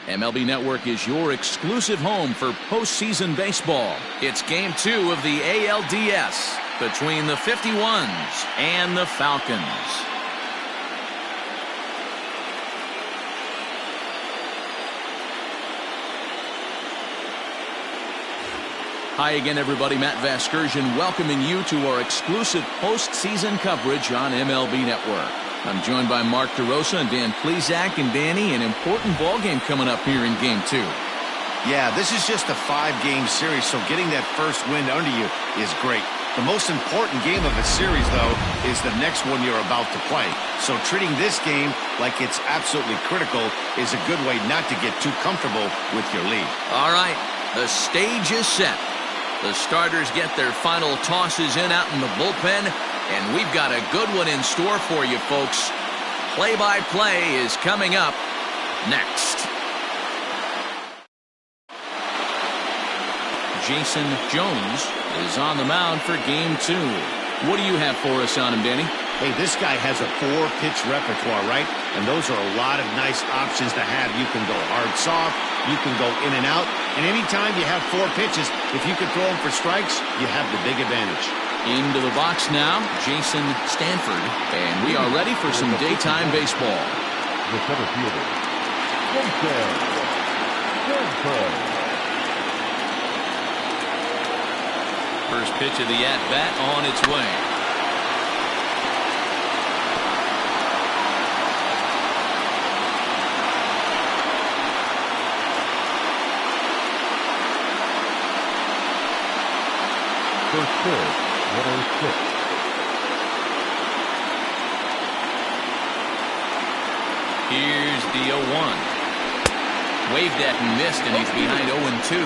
MLB Network is your exclusive home for postseason baseball. It's Game 2 of the ALDS between the 51s and the Falcons. Hi again, everybody. Matt Vasgersian welcoming you to our exclusive postseason coverage on MLB Network. I'm joined by Mark DeRosa and Dan Plesac. And Danny, an important ball game coming up here in Game 2. Yeah, this is just a 5-game series, so getting that first win under you is great. The most important game of a series, though, is the next one you're about to play. So treating this game like it's absolutely critical is a good way not to get too comfortable with your lead. All right, the stage is set. The starters get their final tosses in out in the bullpen, and we've got a good one in store for you, folks. Play-by-play is coming up next. Jalen Jones is on the mound for Game 2. What do you have for us on him, Danny? Hey, this guy has a 4-pitch repertoire, right? And those are a lot of nice options to have. You can go hard, soft. You can go in and out. And anytime you have 4 pitches, if you can throw them for strikes, you have the big advantage. Into the box now, Stanford. And we are ready for some daytime baseball. The center fielder, Cantrell. First pitch of the at-bat on its way. First pitch, 106. Here's the 0-1. Waved at and missed, and he's behind 0-2.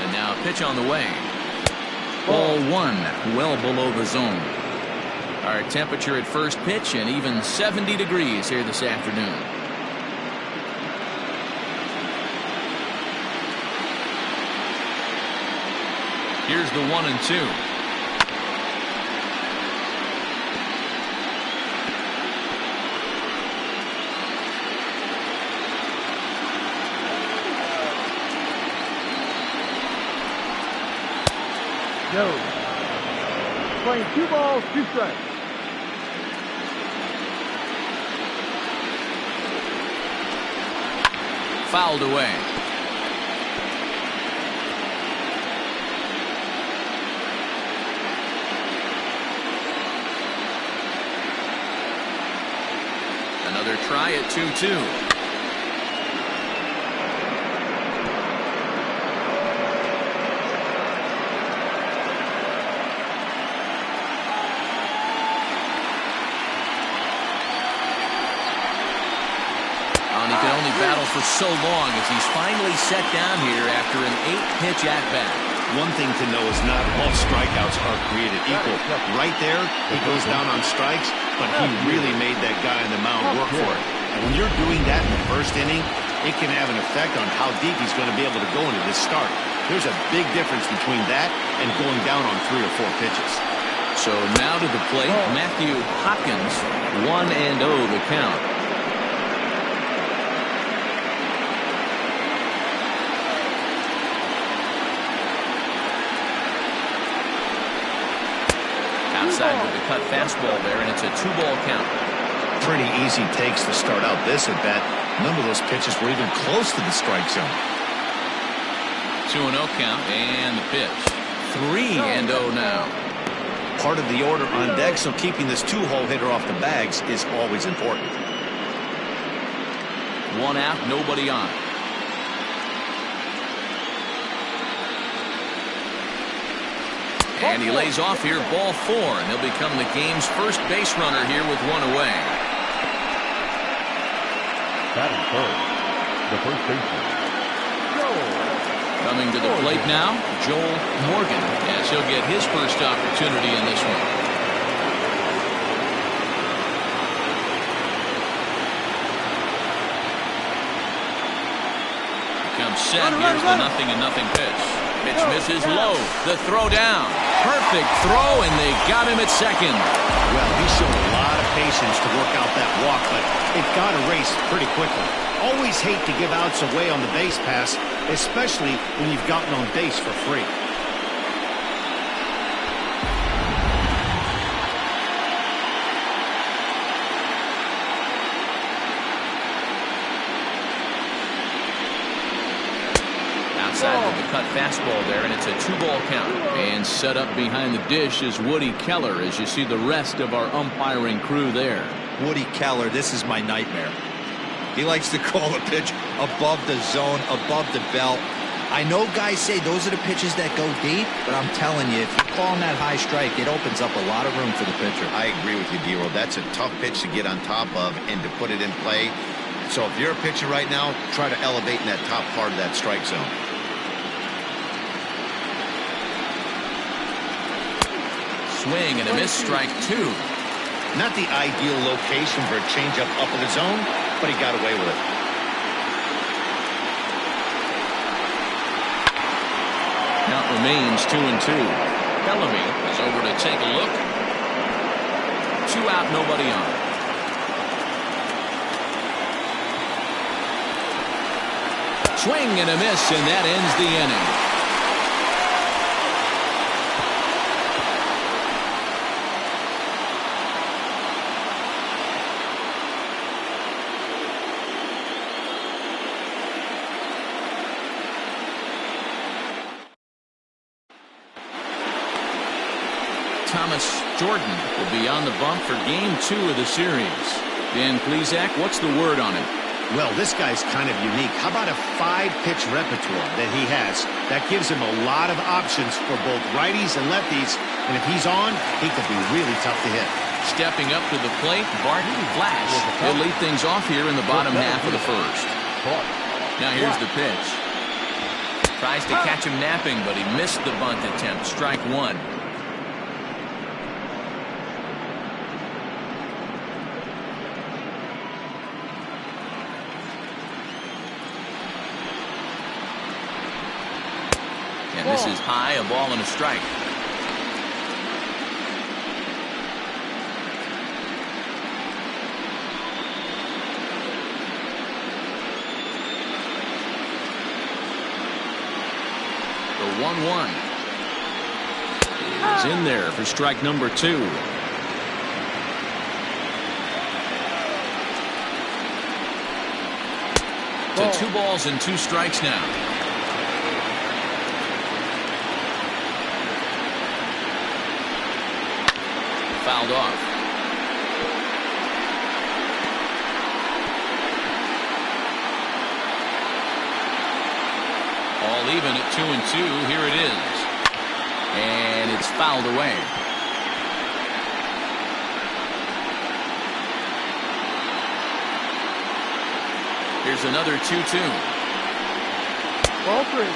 And now a pitch on the way. Ball 1, well below the zone. Our temperature at first pitch and even 70 degrees here this afternoon. Here's the 1-2. Jones playing 2 balls, 2 strikes. Fouled away. Another try at 2-2. Battle for so long as he's finally set down here after an 8-pitch at-bat. One thing to know is not all strikeouts are created equal. Right there, he goes down on strikes, but he really made that guy on the mound work for it. And when you're doing that in the first inning, it can have an effect on how deep he's going to be able to go into this start. There's a big difference between that and going down on 3 or 4 pitches. So now to the plate, Matthew Hopkins, 1-0 the count. Outside with the cut fastball there, and it's a 2-ball count. Pretty easy takes to start out this at bat. None of those pitches were even close to the strike zone. 2-0 count, and the pitch. 3-0 now. Part of the order on deck, so keeping this 2-hole hitter off the bags is always important. 1 out, nobody on. And he lays off here, ball 4, and he'll become the game's first base runner here with 1 away. Batting first, the first baseman, Coming to the plate now, Joel Morgan, as he'll get his first opportunity in this one. set. Here's the 0-0 pitch. Pitch misses low. The throw down. Perfect throw, and they got him at second. Well, he showed a lot of patience to work out that walk, but it got erased pretty quickly. Always hate to give outs away on the base pass, especially when you've gotten on base for free. Outside with the cut fastball there, and it's a 2-ball count. And set up behind the dish is Woody Keller, as you see the rest of our umpiring crew there. Woody Keller, this is my nightmare. He likes to call a pitch above the zone, above the belt. I know guys say those are the pitches that go deep, but I'm telling you, if you call him that high strike, it opens up a lot of room for the pitcher. I agree with you, D-Roll. That's a tough pitch to get on top of and to put it in play. So if you're a pitcher right now, try to elevate in that top part of that strike zone. Swing and a miss, strike 2. Not the ideal location for a changeup up in the zone, but he got away with it. Count remains 2-2. Bellamy is over to take a look. 2 out, nobody on. Swing and a miss, and that ends the inning. Thomas Jordan will be on the bump for game 2 of the series. Dan Plesac, what's the word on him? Well, this guy's kind of unique. How about a 5-pitch repertoire that he has? That gives him a lot of options for both righties and lefties. And if he's on, he could be really tough to hit. Stepping up to the plate, Barton Flash. He'll lead things off here in the bottom half of the first. Now here's the pitch. Tries to catch him napping, but he missed the bunt attempt. Strike 1. And this is high, a ball and a strike. The 1-1 is in there for strike number 2. To 2 balls and 2 strikes now. Fouled off. All even at 2-2. Here it is. And it's fouled away. Here's another 2-2. Ball 3.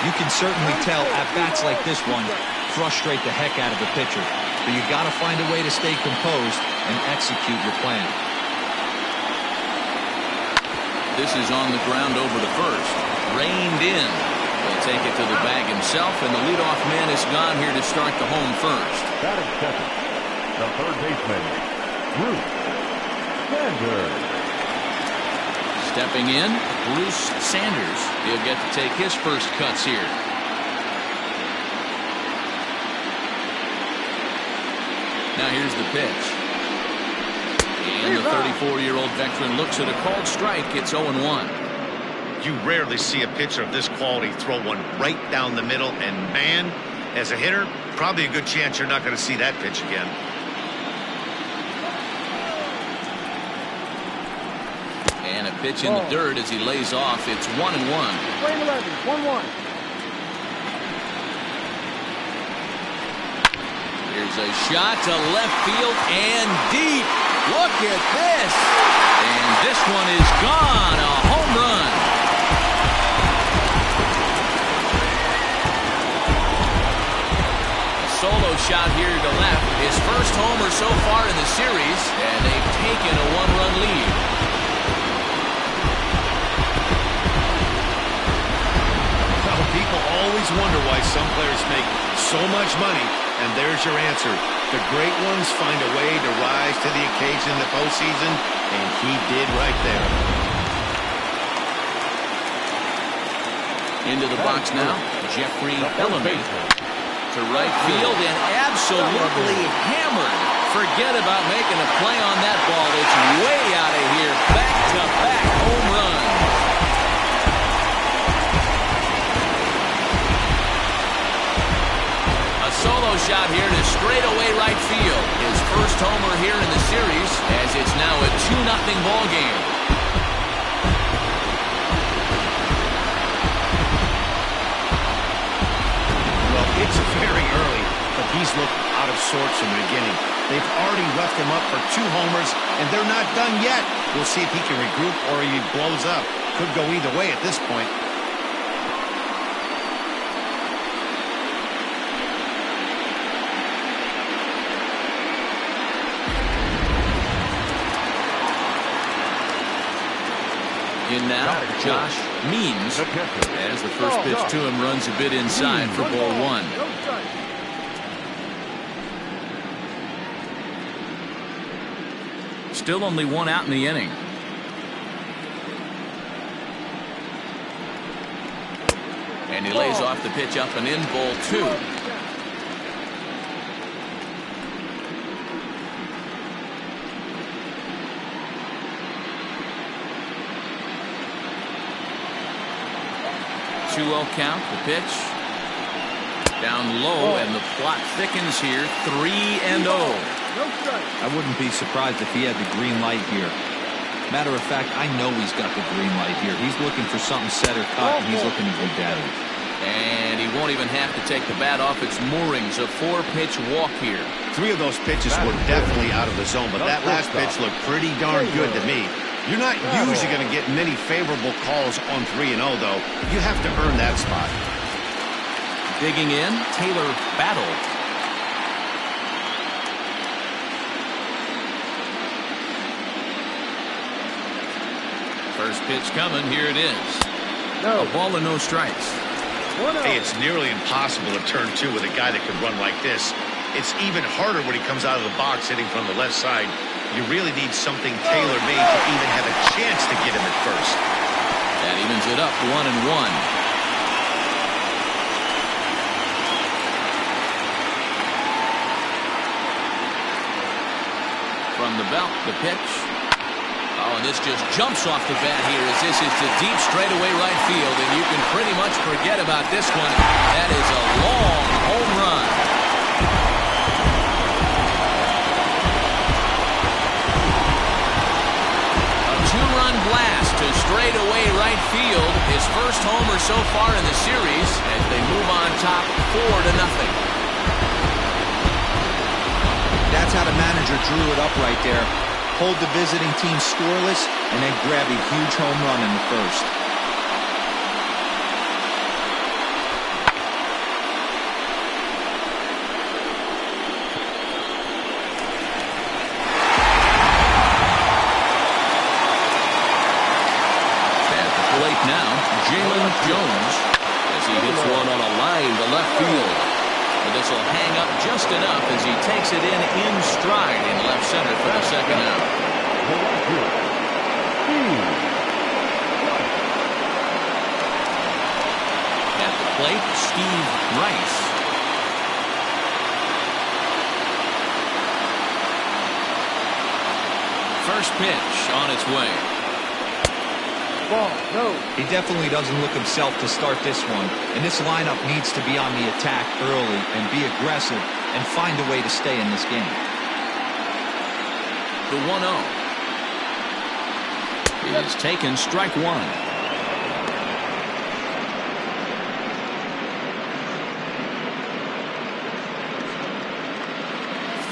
You can certainly tell at bats like this one frustrate the heck out of the pitcher. But you got to find a way to stay composed and execute your plan. This is on the ground over to first. Reined in. He'll take it to the bag himself, and the leadoff man is gone here to start the home first. Batting second, the third baseman, Bruce Sanders. Stepping in, Bruce Sanders. He'll get to take his first cuts here. Now here's the pitch. And the 34-year-old veteran looks at a called strike. It's 0-1. You rarely see a pitcher of this quality throw one right down the middle. And, man, as a hitter, probably a good chance you're not going to see that pitch again. And a pitch in the dirt as he lays off. It's 1-1. Playing 11, 1-1. Here's a shot to left field and deep. Look at this. And this one is gone. A home run. A solo shot here to left. His first homer so far in the series. And they've taken a 1-run lead. always wonder why some players make so much money, and there's your answer. The great ones find a way to rise to the occasion in the postseason, and he did right there. Into the box now, Jeffrey Bellamy to right field and absolutely hammered. Forget about making a play on that ball. It's way out of here. Back-to-back home run. A solo shot here to straightaway right field. His first homer here in the series, as it's now a 2-0 ball game. Well, it's very early, but he's looked out of sorts from the beginning. They've already roughed him up for 2 homers, and they're not done yet. We'll see if he can regroup or he blows up. Could go either way at this point. In now, Josh Means, as the first pitch to him runs a bit inside for ball 1. Still only 1 out in the inning. And he lays off the pitch up and in, ball 2. Count, the pitch down low, and the plot thickens here. 3-0. I wouldn't be surprised if he had the green light here. Matter of fact, I know he's got the green light here. He's looking for something set or cut, and he's looking to do that. And he won't even have to take the bat off its moorings. A 4-pitch walk here. 3 of those pitches were definitely out of the zone, but that last pitch looked pretty darn good to me. You're not usually going to get many favorable calls on 3-0, though. You have to earn that spot. Digging in, Taylor Battle. First pitch coming. Here it is. A ball and no strikes. Hey, it's nearly impossible to turn 2 with a guy that can run like this. It's even harder when he comes out of the box hitting from the left side. You really need something tailor-made to even have a chance to get him at first. That evens it up, 1-1. From the belt, the pitch. Oh, and this just jumps off the bat here as this is to deep straightaway right field, and you can pretty much forget about this one. That is a long home run. Blast to straightaway right field. His first homer so far in the series as they move on top 4-0. That's how the manager drew it up right there. Hold the visiting team scoreless and then grab a huge home run in the first. Now, Jalen Jones as he hits one on a line to left field. But this will hang up just enough as he takes it in stride in left center for the second out. At the plate, Steve Rice. First pitch on its way. He definitely doesn't look himself to start this one, and this lineup needs to be on the attack early and be aggressive and find a way to stay in this game. The 1-0 is taken, strike 1.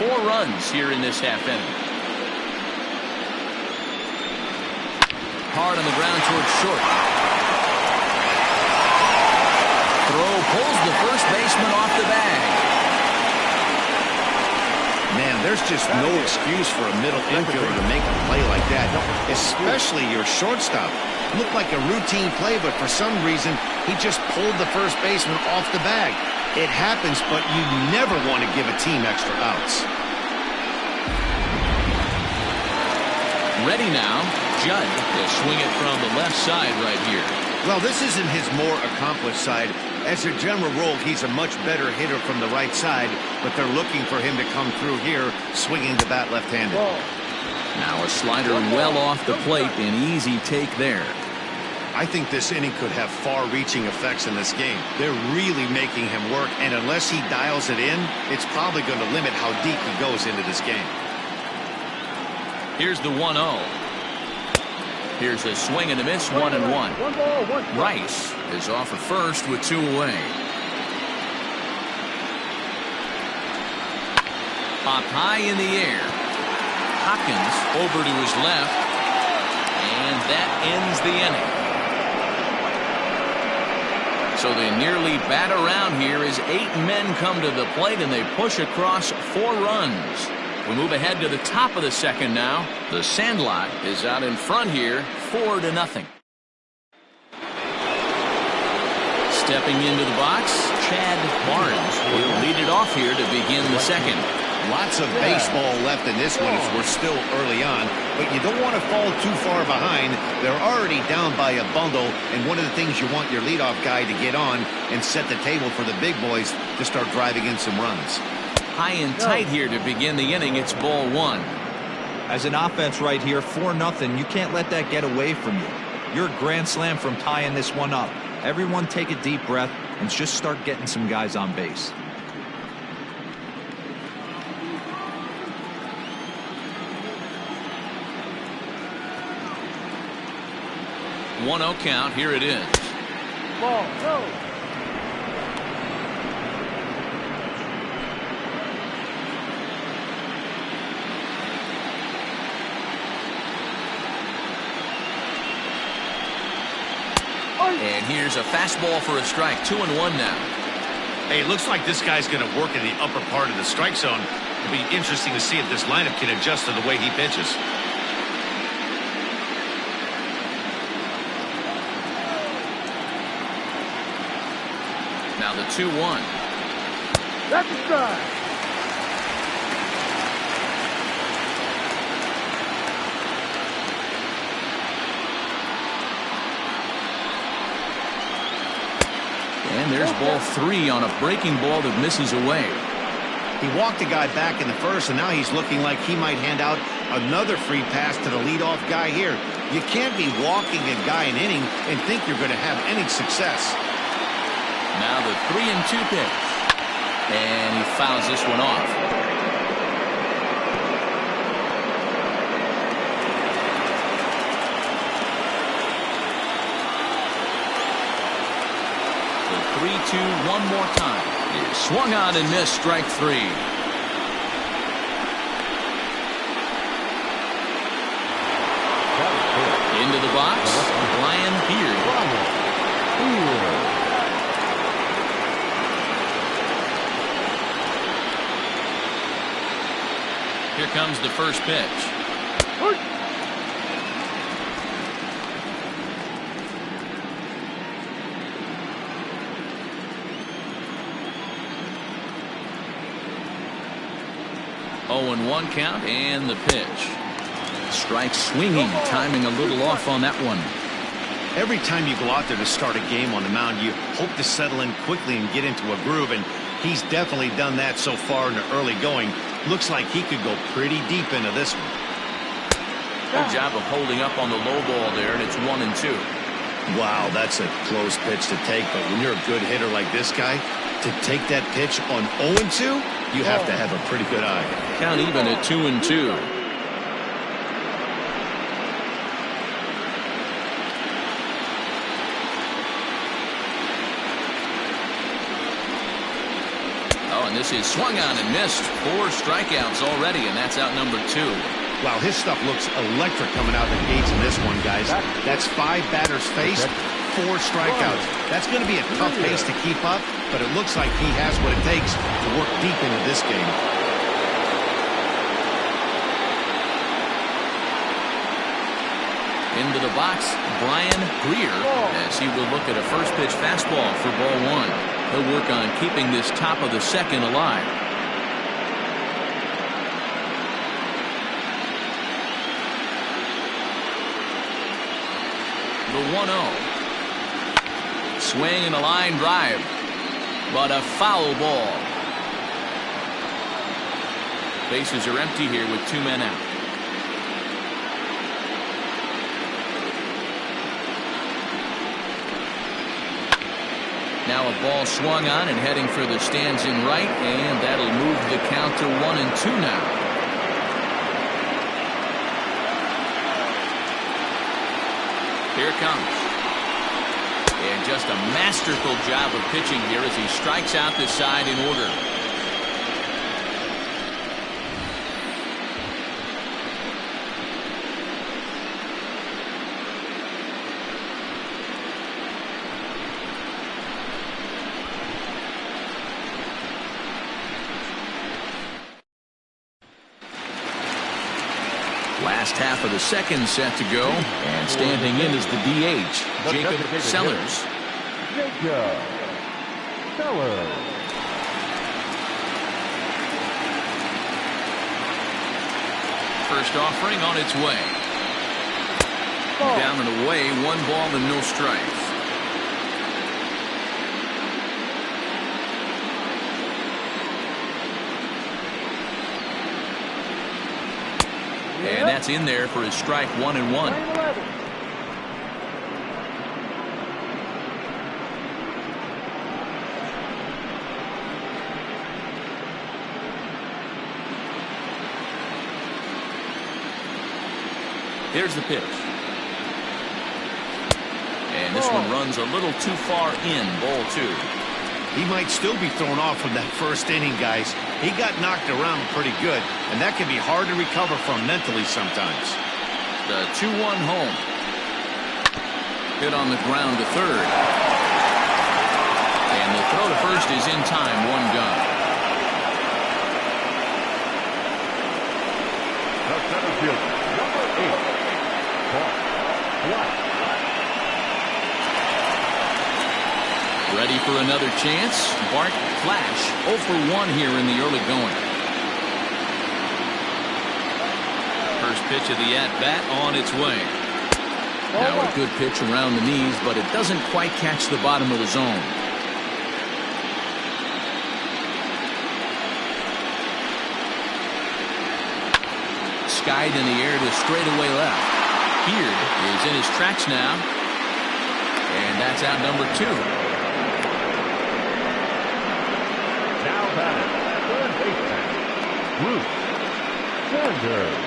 Four runs here in this half inning. Hard on the ground towards short. Throw pulls the first baseman off the bag. Man, There's just no excuse for a middle infielder to make a play like that, especially your shortstop. Looked like a routine play, but for some reason, he just pulled the first baseman off the bag. It happens, but you never want to give a team extra outs. Ready now. Judd will swing it from the left side right here. Well, this isn't his more accomplished side. As a general rule, he's a much better hitter from the right side, but they're looking for him to come through here, swinging the bat left-handed. Now a slider well off the plate, an easy take there. I think this inning could have far-reaching effects in this game. They're really making him work, and unless he dials it in, it's probably going to limit how deep he goes into this game. Here's the 1-0. Here's a swing and a miss, 1-1. Rice is off at first with 2 away. Popped high in the air. Hopkins over to his left. And that ends the inning. So they nearly bat around here as 8 men come to the plate and they push across 4 runs. We move ahead to the top of the second now. The Sandlot is out in front here, 4-0. Stepping into the box, Chad Barnes will lead it off here to begin the second. Lots of baseball left in this one as we're still early on, but you don't want to fall too far behind. They're already down by a bundle, and one of the things you want your leadoff guy to get on and set the table for the big boys to start driving in some runs. High and tight here to begin the inning. It's ball 1. As an offense right here, 4-0, you can't let that get away from you. You're a grand slam from tying this one up. Everyone take a deep breath and just start getting some guys on base. One 1-0 count. Here it is. Ball, go. And here's a fastball for a strike. 2-1 now. Hey, it looks like this guy's going to work in the upper part of the strike zone. It'll be interesting to see if this lineup can adjust to the way he pitches. Now the 2-1. That's a strike. And there's ball 3 on a breaking ball that misses away. He walked a guy back in the first, and now he's looking like he might hand out another free pass to the leadoff guy here. You can't be walking a guy an inning and think you're going to have any success. Now the 3-2 pitch. And he fouls this one off. The 3-2 one more time. He swung on and missed, strike 3. Into the box, Brian Beard. Here comes the first pitch. 0-1 count and the pitch. Strike swinging, timing a little off on that one. Every time you go out there to start a game on the mound, you hope to settle in quickly and get into a groove, and he's definitely done that so far in the early going. Looks like he could go pretty deep into this one. Good job of holding up on the low ball there, and it's 1-2. Wow, that's a close pitch to take, but when you're a good hitter like this guy, to take that pitch on 0-2, you have to have a pretty good eye. Count even at 2-2. This is swung on and missed. 4 strikeouts already, and that's out number 2. Wow, his stuff looks electric coming out of the gates in this one, guys. That's 5 batters faced, 4 strikeouts. That's going to be a tough pace to keep up, but it looks like he has what it takes to work deep into this game. Into the box, Brian Greer, as he will look at a first pitch fastball for ball one. He'll work on keeping this top of the second alive. The 1-0. Swing and a line drive, but a foul ball. Bases are empty here with 2 men out. Now a ball swung on and heading for the stands in right, and that'll move the count to 1-2 now. Here it comes. And just a masterful job of pitching here as he strikes out this side in order. Last half of the second set to go, and standing in is the DH, Jacob Sellers. Jacob Keller. First offering on its way. Down and away, 1 ball and no strikes. And that's in there for his strike 1-1. Here's the pitch. And this one runs a little too far in, ball 2. He might still be thrown off from that first inning, guys. He got knocked around pretty good, and that can be hard to recover from mentally sometimes. The 2-1 home. Hit on the ground to third. And the throw to first is in time, 1 gone. The center fielder, number 8, Paul. Ready for another chance. Bart Flash 0 for 1 here in the early going. First pitch of the at-bat on its way. Now a good pitch around the knees, but it doesn't quite catch the bottom of the zone. Skied in the air to straightaway left. Beard is in his tracks now. And that's out number 2. Now batting, third baseman, Bruce Sanders.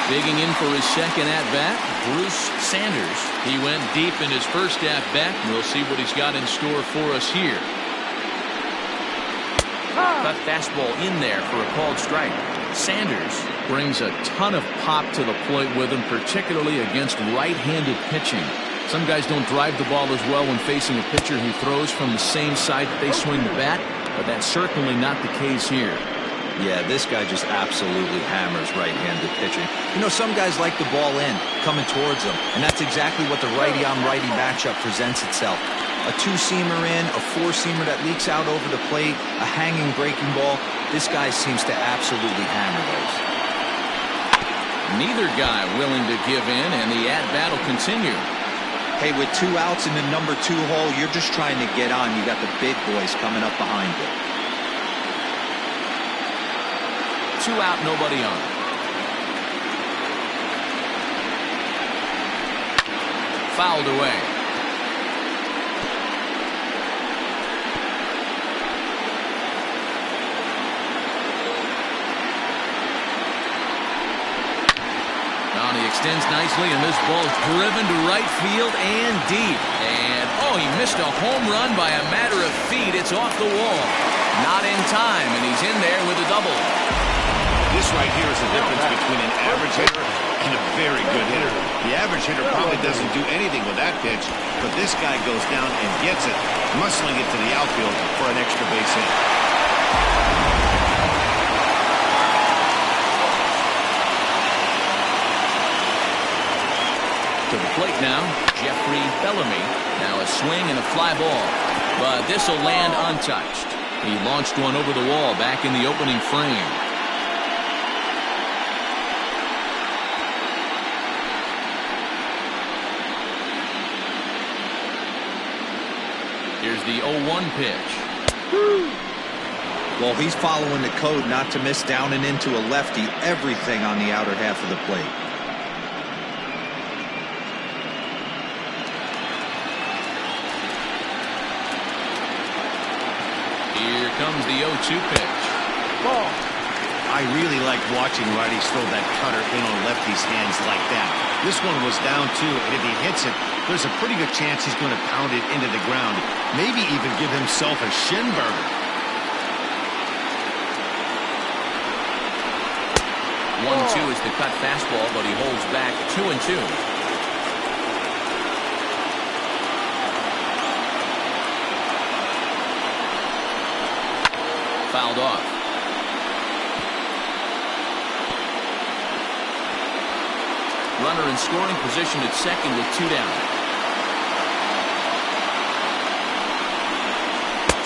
Digging in for his second at-bat, Bruce Sanders. He went deep in his first at-bat. We'll see what he's got in store for us here. Cut fastball in there for a called strike. Sanders brings a ton of pop to the plate with him, particularly against right-handed pitching. Some guys don't drive the ball as well when facing a pitcher who throws from the same side that they swing the bat, but that's certainly not the case here. Yeah, this guy just absolutely hammers right-handed pitching. You know, some guys like the ball in, coming towards them, and that's exactly what the righty-on-righty matchup presents itself. A 2-seamer in, a 4-seamer that leaks out over the plate, a hanging breaking ball. This guy seems to absolutely hammer those. Neither guy willing to give in, and the at-bat will continue. Hey, with 2 outs in the number 2 hole, you're just trying to get on. You got the big boys coming up behind you. 2 out, nobody on. Fouled away. Now he extends nicely, and this ball is driven to right field and deep. And, oh, he missed a home run by a matter of feet. It's off the wall. Not in time, and he's in there with a double. This right here is the difference between an average hitter and a very good hitter. The average hitter probably doesn't do anything with that pitch, but this guy goes down and gets it, muscling it to the outfield for an extra base hit. To the plate now, Jeffrey Bellamy. Now a swing and a fly ball. But this will land untouched. He launched one over the wall back in the opening frame. Here's the 0-1 pitch. Well, he's following the code not to miss down and into a lefty. Everything on the outer half of the plate. Here comes the 0-2 pitch. Ball. I really like watching righties throw that cutter in on lefties' hands like that. This one was down two, and if he hits it, there's a pretty good chance he's going to pound it into the ground. Maybe even give himself a shin burner. 1-2 is the cut fastball, but he holds back 2-2. Fouled off. Runner in scoring position at second with 2 down.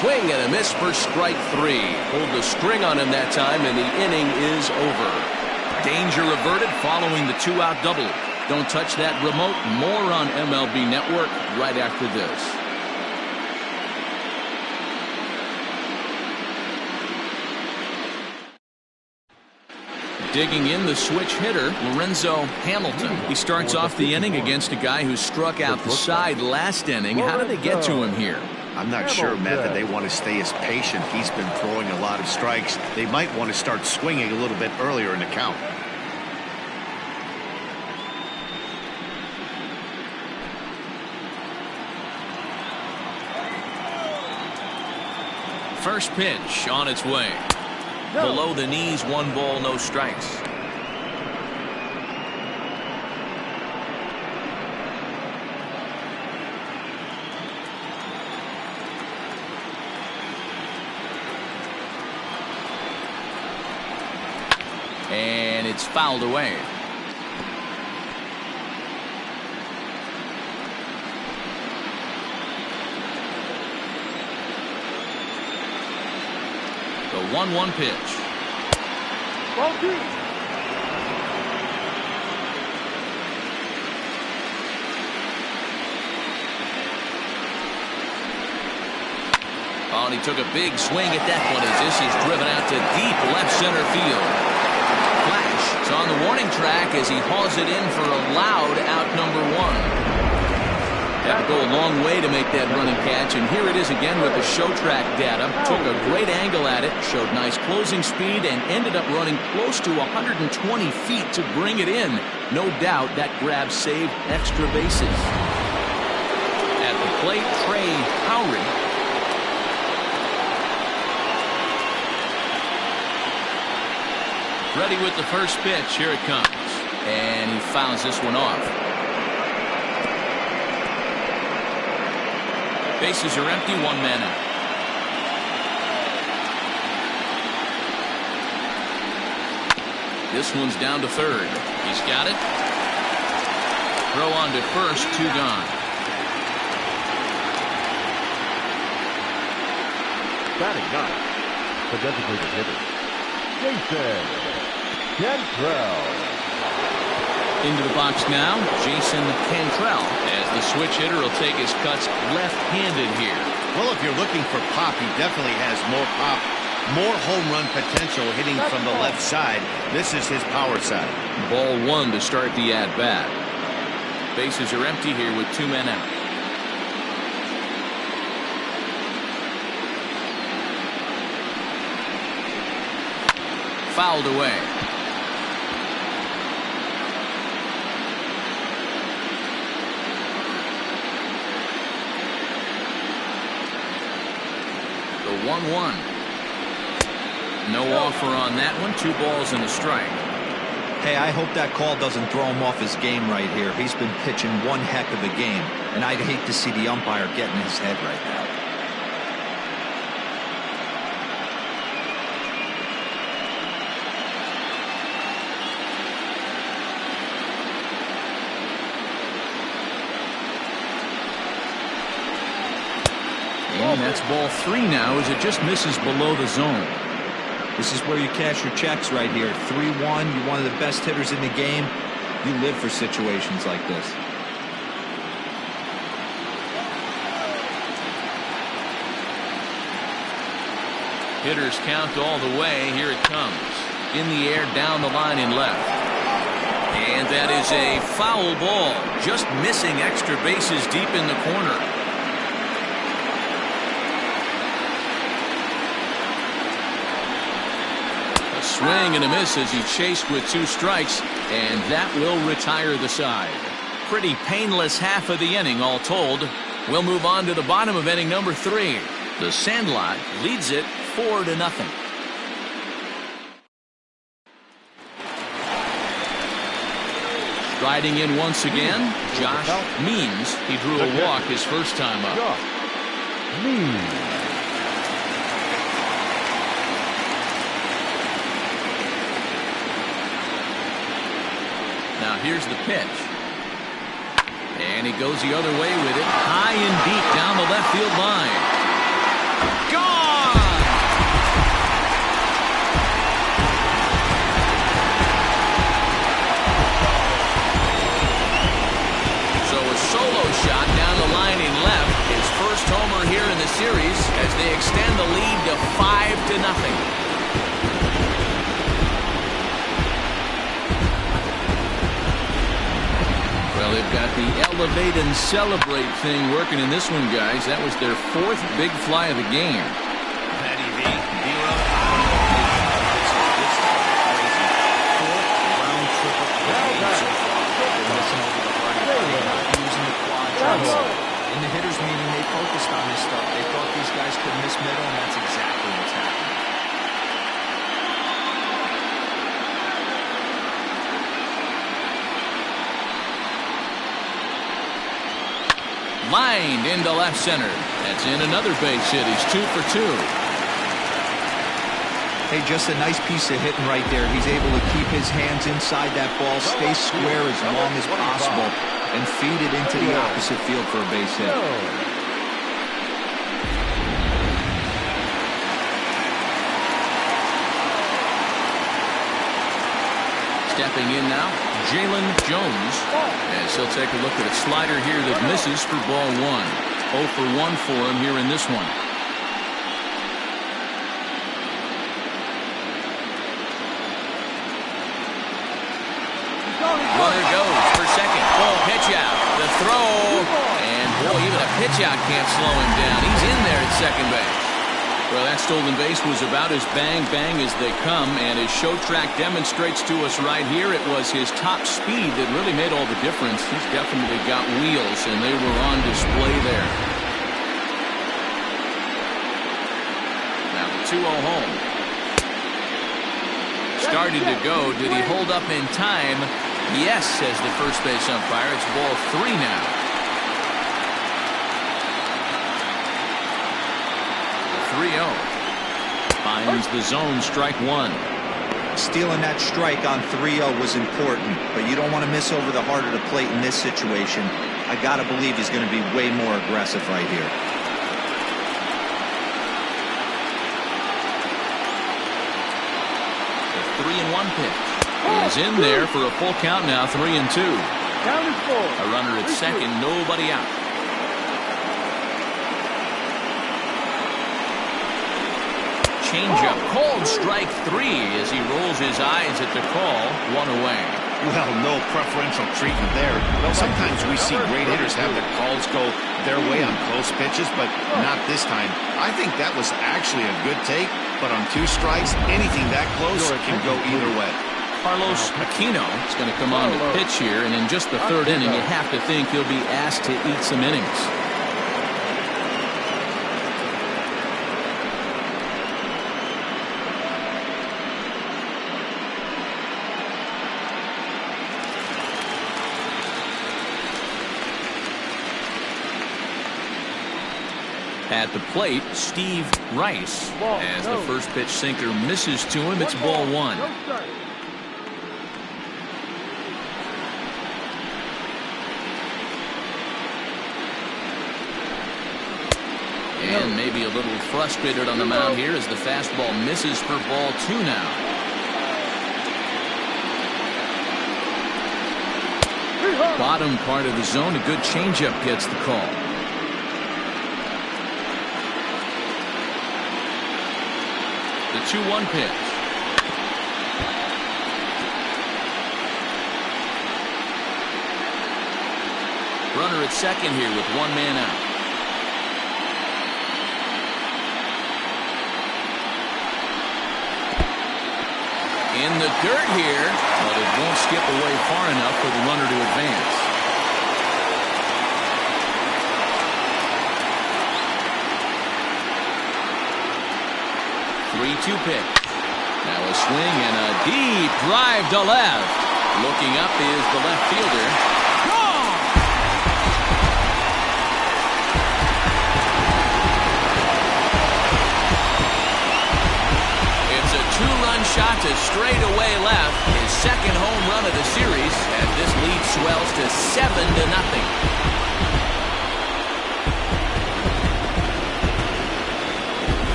Swing and a miss for strike 3. Pulled the string on him that time, and the inning is over. Danger averted following the 2-out double. Don't touch that remote. More on MLB Network right after this. Digging in, the switch hitter, Lorenzo Hamilton. He starts off the inning against a guy who struck out the side last inning. How did they get to him here? I'm not sure, Matt, that they want to stay as patient. He's been throwing a lot of strikes. They might want to start swinging a little bit earlier in the count. First pitch on its way. Below the knees, 1 ball, no strikes. And it's fouled away. The 1-1 pitch. Ball 2. Oh, and he took a big swing at that one as this is driven out to deep left center field. Flash is on the warning track as he hauls it in for a loud out number 1. Had to go a long way to make that running catch, and here it is again with the show track data. Took a great angle at it, showed nice closing speed, and ended up running close to 120 feet to bring it in. No doubt that grab saved extra bases. At the plate, Trey Howry. Ready with the first pitch. Here it comes. And he fouls this one off. Bases are empty, 1 man out. This one's down to third. He's got it. Throw on to first, 2 gone. Batting ninth, the designated hitter, Jason Cantrell. Into the box now, Jason Cantrell, as the switch hitter will take his cuts left-handed here. Well, if you're looking for pop, he definitely has more pop, more home run potential hitting from the left side. This is his power side. Ball 1 to start the at-bat. Bases are empty here with 2 men out. Fouled away. The 1-1. No offer on that one. 2 balls and a strike. Hey, I hope that call doesn't throw him off his game right here. He's been pitching one heck of a game, and I'd hate to see the umpire get in his head right now. And that's ball 3 now as it just misses below the zone. This is where you cash your checks right here. 3-1. You're one of the best hitters in the game. You live for situations like this. Hitters count all the way. Here it comes. In the air, down the line in left. And that is a foul ball. Just missing extra bases deep in the corner. A swing and a miss as he chased with 2 strikes. And that will retire the side. Pretty painless half of the inning all told. We'll move on to the bottom of inning number 3. The Sandlot leads it 4-0. Striding in once again, Josh Means. He drew a walk his first time up. Now here's the pitch. And he goes the other way with it. High and deep down the left field line. Gone! So a solo shot down the line in left. His first homer here in the series as they extend the lead to 5-0. Well, they've got the elevate and celebrate thing working in this one, guys. That was their 4th big fly of the game. Matty V, D-Row, this is crazy. 4th round trip of the game so far. They're missing over the hard not using the quads. In the hitters meeting, they focused on this stuff. They thought these guys could miss middle, and that's exactly what's happening. Lined into left center. That's in another base hit. He's 2 for 2. Hey, just a nice piece of hitting right there. He's able to keep his hands inside that ball, stay square as long as possible, and feed it into the opposite field for a base hit. Stepping in now, Jalen Jones, as he'll take a look at a slider here that misses for ball 1. 0 for 1 for him here in this one. Runner goes for second. Oh, pitch out. The throw. And boy, even a pitch out can't slow him down. He's in there at second base. Well, that stolen base was about as bang-bang as they come, and his show track demonstrates to us right here it was his top speed that really made all the difference. He's definitely got wheels, and they were on display there. Now the 2-0 home. Started to go. Did he hold up in time? Yes, says the first base umpire. It's ball 3 now. 3-0. Finds the zone, strike 1. Stealing that strike on 3-0 was important, but you don't want to miss over the heart of the plate in this situation. I got to believe he's going to be way more aggressive right here. The 3-1 pitch is in there for a full count now, 3-2. Count is 4. A runner at second, nobody out. Changeup, called strike 3 as he rolls his eyes at the call. 1 away. Well, no preferential treatment there. Sometimes we see great hitters have their calls go their way on close pitches, but not this time. I think that was actually a good take, but on 2 strikes, anything that close can go either way. Carlos Aquino is going to come on to pitch here, and in just the 3rd inning, you have to think he'll be asked to eat some innings. At the plate, Steve Rice, as the first pitch sinker misses to him. It's ball 1. And maybe a little frustrated on the mound here as the fastball misses for ball 2 now. Bottom part of the zone, a good changeup gets the call. The 2-1 pitch. Runner at second here with 1 man out. In the dirt here, but it won't skip away far enough for the runner to advance. Three-two pitch. Now a swing and a deep drive to left. Looking up is the left fielder. Gone! It's a 2-run shot to straightaway left. His second home run of the series, and this lead swells to 7-0.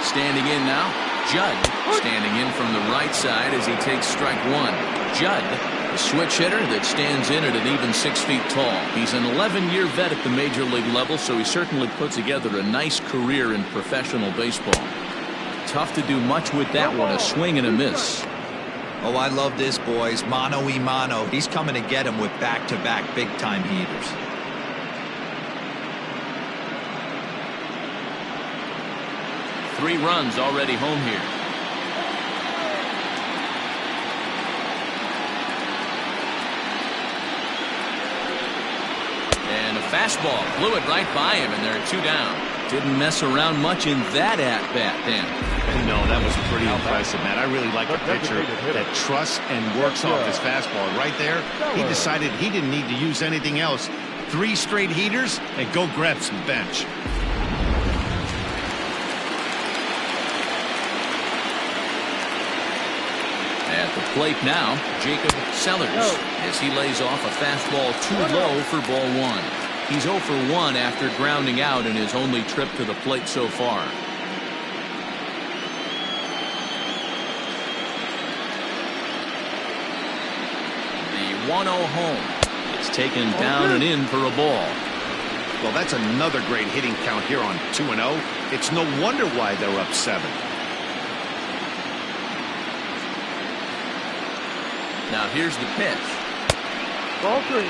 Standing in now, Judd. Standing in from the right side as he takes strike 1. Judd, a switch hitter that stands in at an even 6 feet tall. He's an 11-year vet at the major league level, so he certainly put together a nice career in professional baseball. Tough to do much with that one, a swing and a miss. Oh, I love this, boys. Mano-y-mano. He's coming to get him with back-to-back big-time heaters. Three runs already home here. And a fastball blew it right by him, and there are 2 down. Didn't mess around much in that at-bat, Dan. No, that was pretty impressive, man. I really like a pitcher that trusts and works off his fastball. Right there, he decided he didn't need to use anything else. 3 straight heaters and go grab some bench. At the plate now, Jacob Sellers, as he lays off a fastball too low for ball 1. He's 0 for 1 after grounding out in his only trip to the plate so far. The 1-0 home. It's taken down and in for a ball. Well, that's another great hitting count here on 2-0. It's no wonder why they're up 7. Now here's the pitch. Ball 3.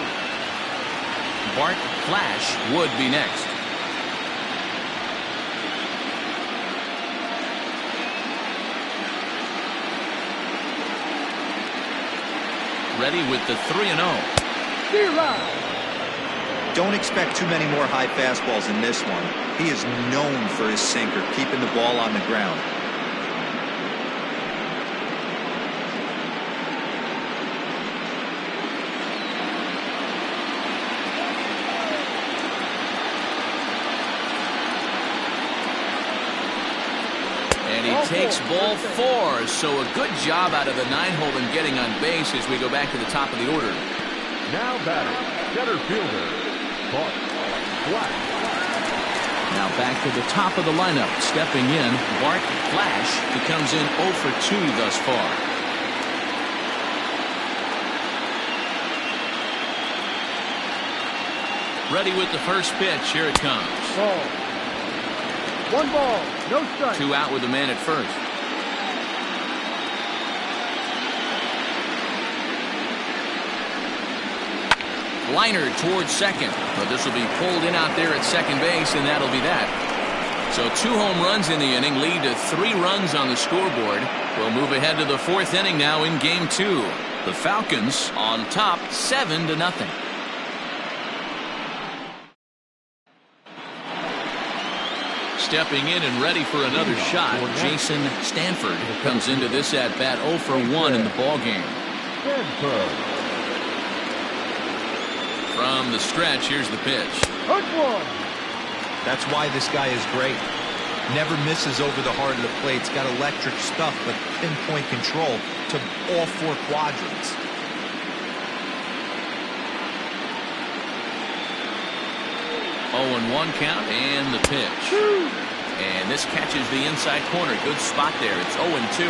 Bart Flash would be next. Ready with the 3-0. Don't expect too many more high fastballs in this one. He is known for his sinker, keeping the ball on the ground. Takes ball 4, so a good job out of the 9-hole in getting on base as we go back to the top of the order. Now batting, center fielder, Bart Flash. Now back to the top of the lineup. Stepping in, Bart Flash. He comes in 0 for 2 thus far. Ready with the first pitch. Here it comes. Ball. 1 ball, no strike. 2 out with the man at first. Liner towards second, but this will be pulled in out there at second base, and that'll be that. So 2 home runs in the inning lead to 3 runs on the scoreboard. We'll move ahead to the 4th inning now in game 2. The Falcons on top 7-0. Stepping in and ready for another shot, Jason Stanford comes into this at-bat 0 for 1 in the ballgame. From the stretch, here's the pitch. That's why this guy is great. Never misses over the heart of the plate. He's got electric stuff, but pinpoint control to all 4 quadrants. Oh, and 1 count, and the pitch. And this catches the inside corner. Good spot there. It's 0-2.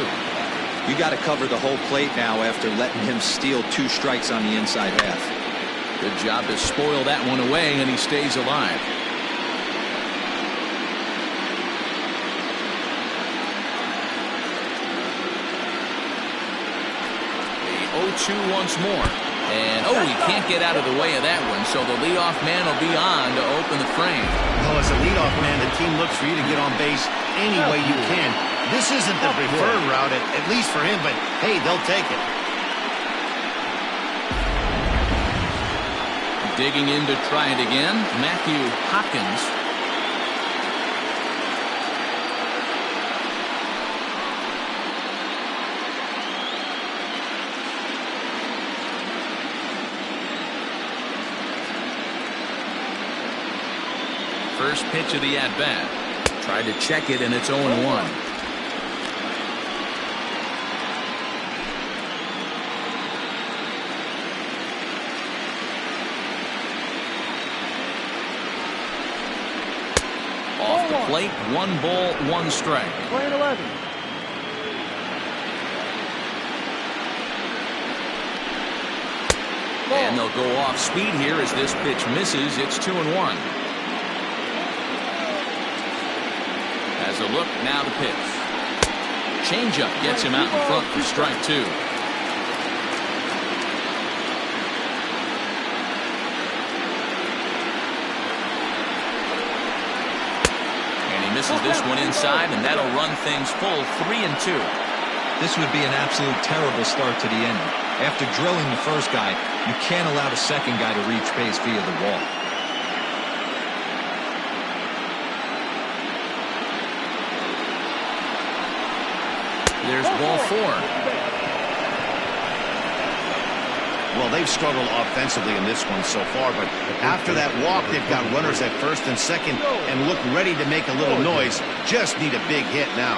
You got to cover the whole plate now after letting him steal 2 strikes on the inside half. Good job to spoil that one away, and he stays alive. The 0-2 once more. And, oh, he can't get out of the way of that one, so the leadoff man will be on to open the frame. Well, as a leadoff man, the team looks for you to get on base any way you can. This isn't the preferred route, at least for him, but, hey, they'll take it. Digging in to try it again, Matthew Hopkins. First pitch of the at-bat. Tried to check it, and it's 0-1. Off the plate, 1 ball, 1 strike. Playing 11. And they'll go off speed here as this pitch misses. It's 2-1. As a look, now the pitch. Changeup gets him out in front for strike 2. And he misses this one inside, and that'll run things full 3-2. This would be an absolute terrible start to the inning. After drilling the first guy, you can't allow the second guy to reach base via the wall. There's ball 4. Well, they've struggled offensively in this one so far, but after that walk, they've got runners at first and second and look ready to make a little noise. Just need a big hit now.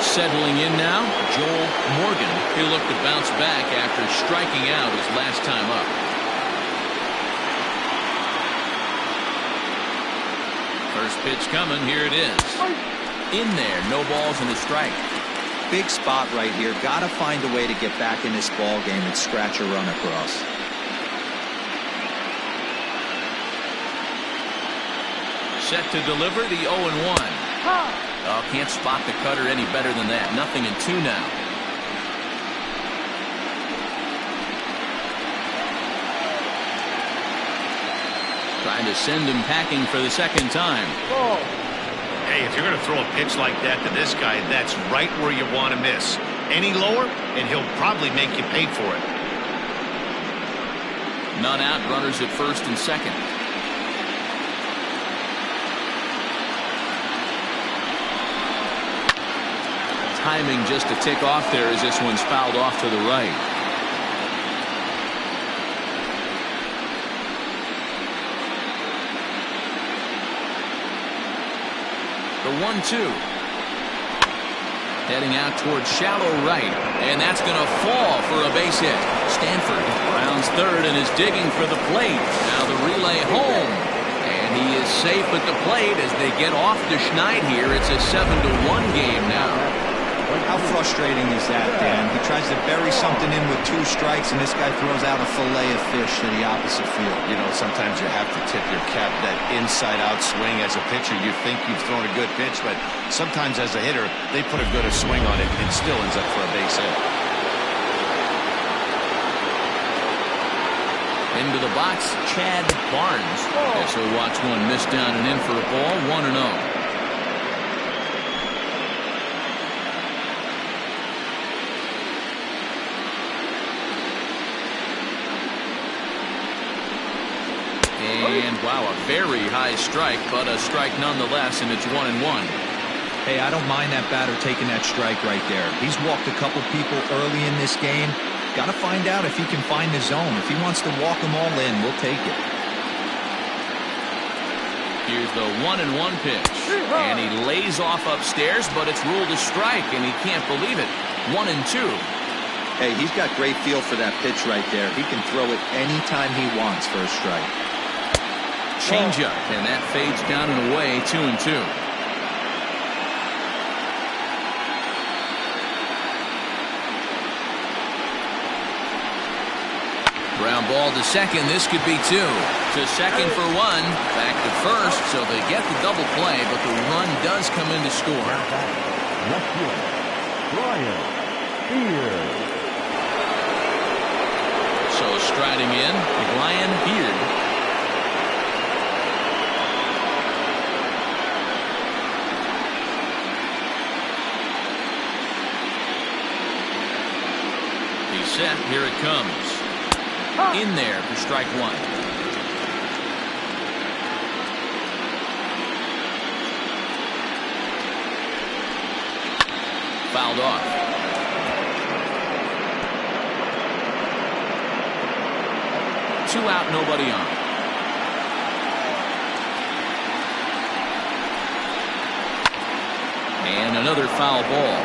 Settling in now, Joel Morgan. He'll look to bounce back after striking out his last time up. First pitch coming. Here it is. In there. No balls and a strike. Big spot right here. Got to find a way to get back in this ball game and scratch a run across. Set to deliver the 0-1. Oh, can't spot the cutter any better than that. 0-2 now. Trying to send him packing for the second time. Hey, if you're going to throw a pitch like that to this guy, that's right where you want to miss. Any lower, and he'll probably make you pay for it. None out, runners at first and second. Timing just a tick off there as this one's fouled off to the right. The 1-2. Heading out towards shallow right, and that's going to fall for a base hit. Stanford rounds third and is digging for the plate. Now the relay home, and he is safe at the plate as they get off to Schneid here. It's a 7-1 game now. How frustrating is that, Dan? He tries to bury something in with 2 strikes, and this guy throws out a fillet of fish to the opposite field. You know, sometimes you have to tip your cap. That inside-out swing as a pitcher, you think you've thrown a good pitch, but sometimes as a hitter, they put a good swing on it and still ends up for a base hit. Into the box, Chad Barnes. So watch one miss down and in for a ball, 1-0. And wow, a very high strike, but a strike nonetheless, and it's 1-1. Hey, I don't mind that batter taking that strike right there. He's walked a couple people early in this game. Got to find out if he can find the zone. If he wants to walk them all in, we'll take it. Here's the 1-1 pitch. And he lays off upstairs, but it's ruled a strike, and he can't believe it. 1-2. Hey, he's got great feel for that pitch right there. He can throw it anytime he wants for a strike. Changeup, and that fades down and away. 2-2. Ground ball to second. This could be 2. To second for 1. Back to first, so they get the double play, but the run does come in to score. Left field, Brian Greer. So striding in, Brian Beard. He's set. Here it comes. In there for strike 1. Fouled off. Two out, nobody on. And another foul ball.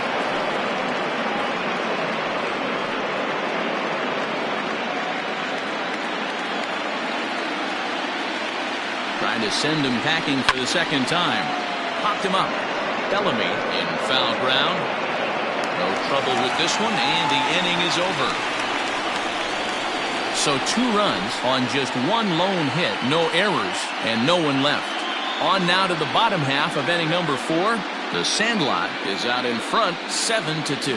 Trying to send him packing for the second time. Popped him up. Bellamy in foul ground. No trouble with this one, and the inning is over. So 2 runs on just 1 lone hit, no errors, and no one left. On now to the bottom half of inning number 4. The Sandlot is out in front, 7-2.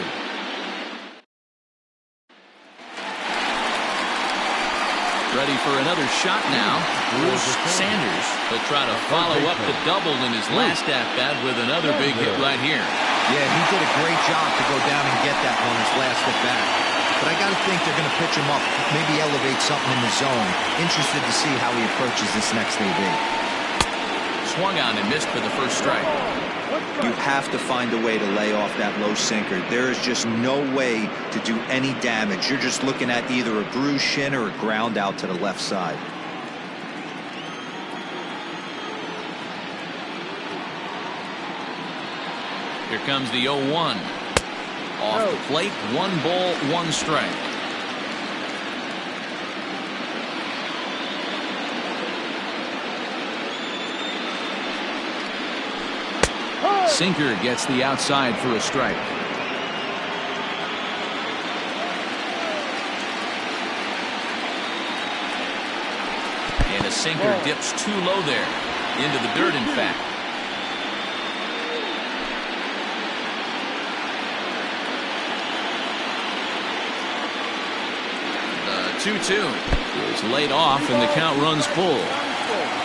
Ready for another shot now. Bruce Sanders will try to follow up the double in his last at-bat with another big hit right here. Yeah, he did a great job to go down and get that one his last at-bat. But I got to think they're going to pitch him up, maybe elevate something in the zone. Interested to see how he approaches this next AB. Swung on and missed for the first strike. You have to find a way to lay off that low sinker. There is just no way to do any damage. You're just looking at either a bruised shin or a ground out to the left side. Here comes the 0-1. Off the plate, 1 ball, 1 strike. Sinker gets the outside for a strike. And a sinker dips too low there. Into the dirt, in fact. The 2-2 is laid off, and the count runs full.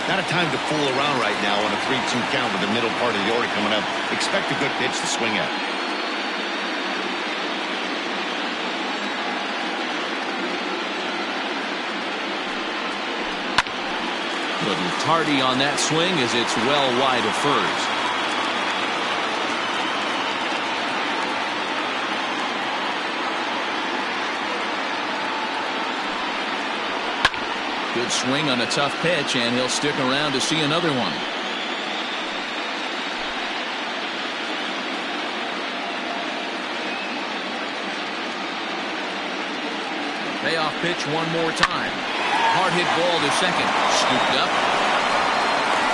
Not a time to fool around right now on a 3-2 count with the middle part of the order coming up. Expect a good pitch to swing at. Little tardy on that swing as it's well wide of first. Good swing on a tough pitch, and he'll stick around to see another one. Payoff pitch one more time. Hard hit ball to second. Scooped up.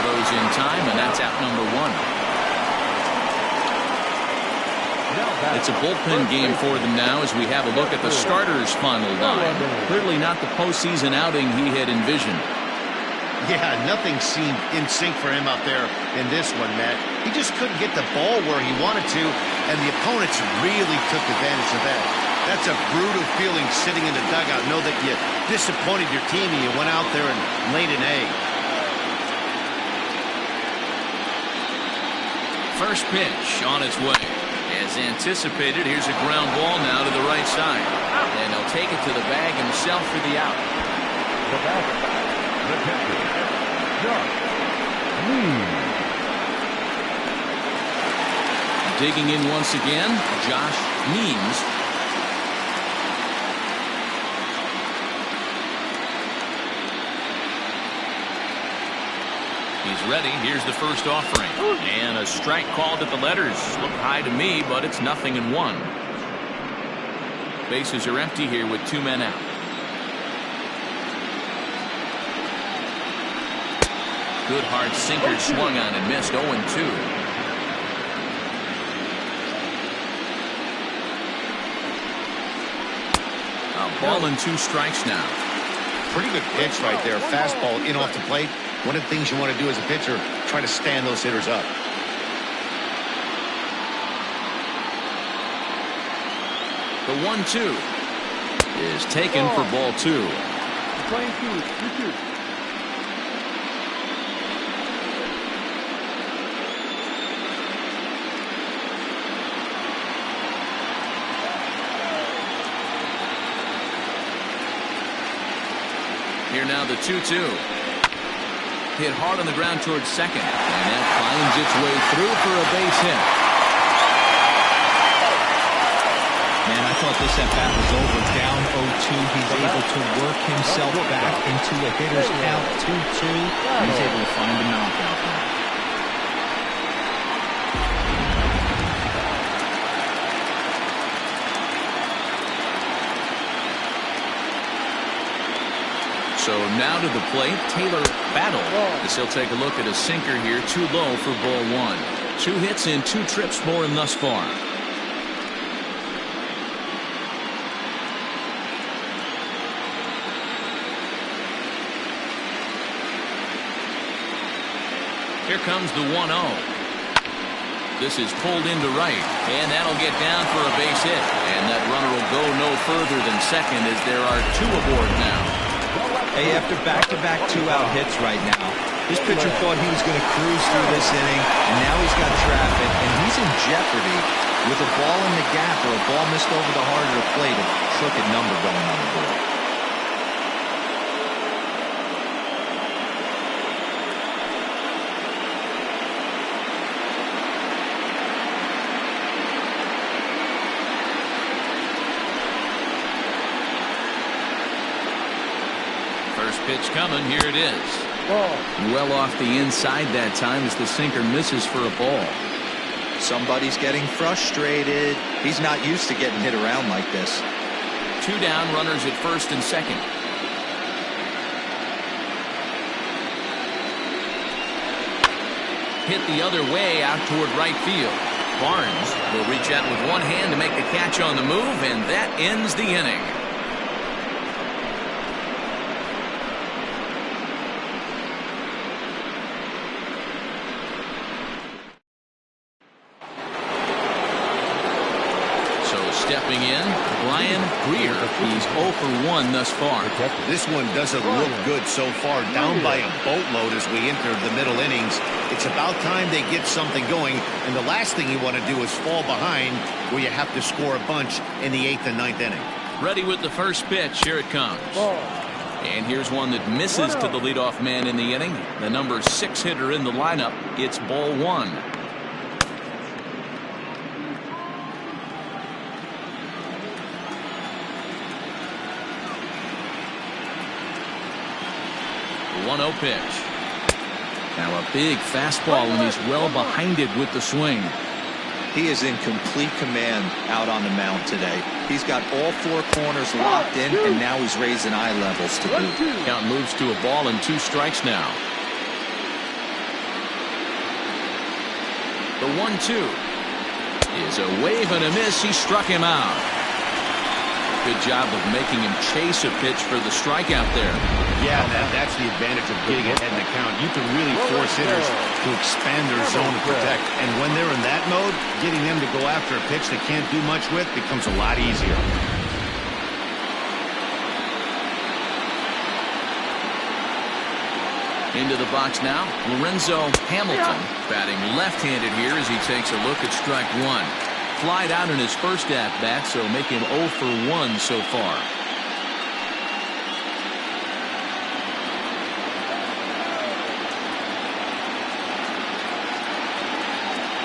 Throws in time, and that's out number 1. It's a bullpen game for them now as we have a look at the starters' final line. Clearly not the postseason outing he had envisioned. Yeah, nothing seemed in sync for him out there in this one, Matt. He just couldn't get the ball where he wanted to, and the opponents really took advantage of that. That's a brutal feeling sitting in the dugout. Know that you disappointed your team and you went out there and laid an egg. First pitch on its way. As anticipated, here's a ground ball now to the right side. And he'll take it to the bag himself for the out. The batter, the catcher, Josh Means. Digging in once again, Josh Means. He's ready. Here's the first offering. And a strike called at the letters. Look high to me, but it's 0-1. Bases are empty here with 2 men out. Good hard sinker swung on and missed. 0-2. A ball and 2 strikes now. Pretty good pitch right there. Fastball in off the plate. One of the things you want to do as a pitcher, try to stand those hitters up. The 1-2 is taken for ball 2. Playing 2-2. Here now the 2-2. Hit hard on the ground towards second. And that finds its way through for a base hit. Man, I thought this at-bat was over. Down 0-2. He's able to work himself back into a hitter's count. 2-2. And he's able to find a knockout there. So now to the plate, Taylor Battle, as he'll take a look at a sinker here, too low for ball 1. 2 hits in 2 trips for him thus far. Here comes the 1-0. This is pulled into right, and that'll get down for a base hit. And that runner will go no further than second as there are 2 aboard now. Hey, after back-to-back 2-out hits right now, this pitcher thought he was going to cruise through this inning, and now he's got traffic, and he's in jeopardy with a ball in the gap or a ball missed over the heart of the plate, a crooked number going on the board. Pitch coming. Here it is. Well off the inside that time as the sinker misses for a ball. Somebody's getting frustrated. He's not used to getting hit around like this. 2 down, runners at first and second. Hit the other way out toward right field. Barnes will reach out with one hand to make the catch on the move, and that ends the inning. Stepping in, Greer. He's 0 for 1 thus far. This one doesn't look good so far. Down by a boatload as we enter the middle innings. It's about time they get something going. And the last thing you want to do is fall behind where you have to score a bunch in the 8th and 9th inning. Ready with the first pitch. Here it comes. And here's one that misses to the leadoff man in the inning. The number 6 hitter in the lineup. It's ball 1. 1-0 pitch. Now a big fastball, and he's well behind it with the swing. He is in complete command out on the mound today. He's got all 4 corners locked in, and now he's raising eye levels to boot. Count moves to a ball and 2 strikes now. The 1-2 is a wave and a miss. He struck him out. Good job of making him chase a pitch for the strikeout there. Yeah, that's the advantage of getting ahead in the count. You can really force hitters to expand their zone and protect. And when they're in that mode, getting them to go after a pitch they can't do much with becomes a lot easier. Into the box now, Lorenzo Hamilton batting left-handed here as he takes a look at strike 1. Flied out in his first at-bat, so make him 0 for 1 so far.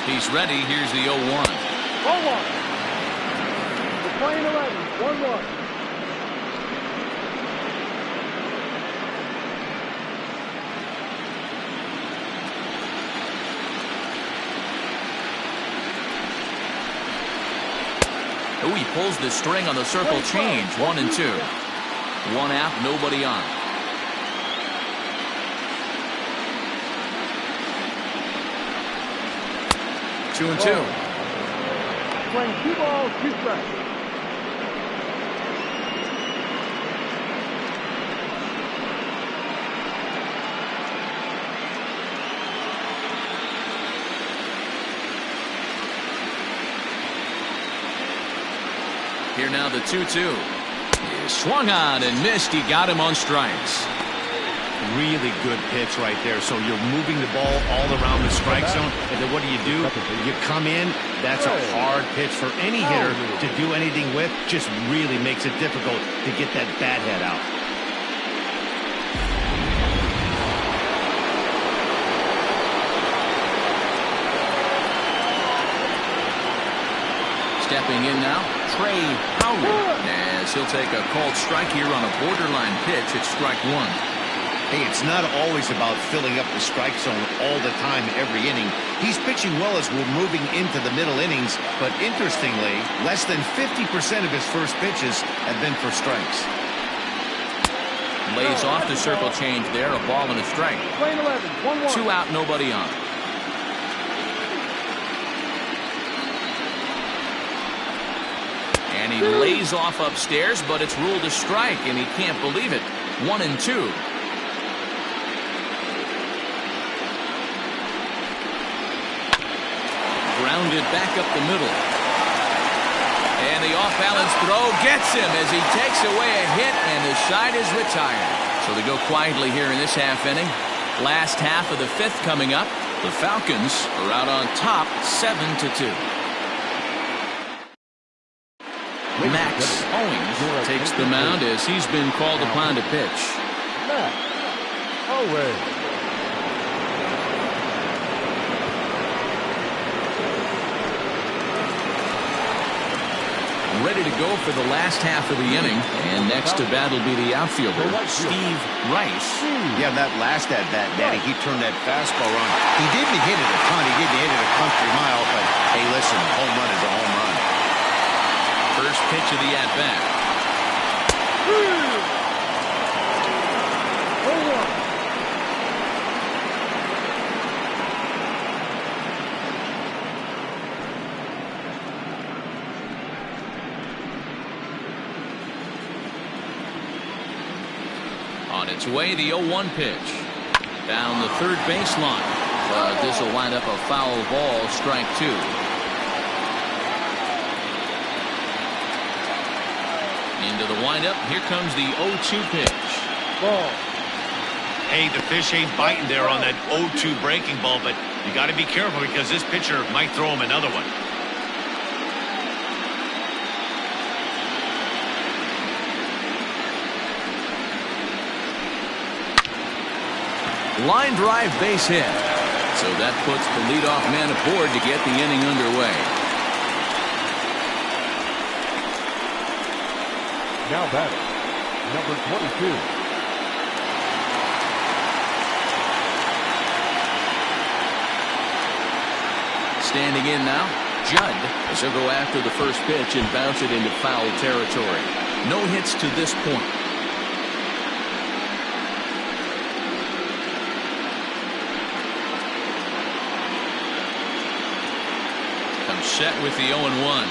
He's ready. Here's the 0-1. 1-1. We're playing 11. 1-1. pulls the string on the circle change. 1-2. One out, nobody on. Two and two. Playing 2 balls, 2 strikes. Here now the 2-2. He swung on and missed. He got him on strikes. Really good pitch right there. So you're moving the ball all around the strike zone, and then what do? You come in. That's a hard pitch for any hitter to do anything with. Just really makes it difficult to get that bat head out. Stepping in now, Trey Howard, as he'll take a called strike here on a borderline pitch at strike one. Hey, it's not always about filling up the strike zone all the time, every inning. He's pitching well as we're moving into the middle innings, but interestingly, less than 50% of his first pitches have been for strikes. Lays off the circle change there, a ball and a strike. Playing 11, 1-1. 2 out, nobody on. And he lays off upstairs, but it's ruled a strike, and he can't believe it. 1-2. Grounded back up the middle. And the off-balance throw gets him as he takes away a hit, and the side is retired. So they go quietly here in this half inning. Last half of the 5th coming up. The Falcons are out on top 7-2. Max Owings takes the mound as he's been called upon to pitch. Max Owings. Ready to go for the last half of the inning. And next to bat will be the outfielder, Steve Rice. Yeah, that last at-bat, Daddy, he turned that fastball on. He didn't hit it a ton. He didn't hit it a country mile, but hey, listen, home run is a home run. First pitch of the at-bat. 0-1. On its way, the 0-1 pitch. Down the third baseline. But this will wind up a foul ball, strike 2. Into the windup. Here comes the 0-2 pitch. Ball. Hey, the fish ain't biting there on that 0-2 breaking ball, but you got to be careful because this pitcher might throw him another one. Line drive base hit. So that puts the leadoff man aboard to get the inning underway. Now batting, number 22. Standing in now, Judd, as he'll go after the first pitch and bounce it into foul territory. No hits to this point. Set with the 0-1.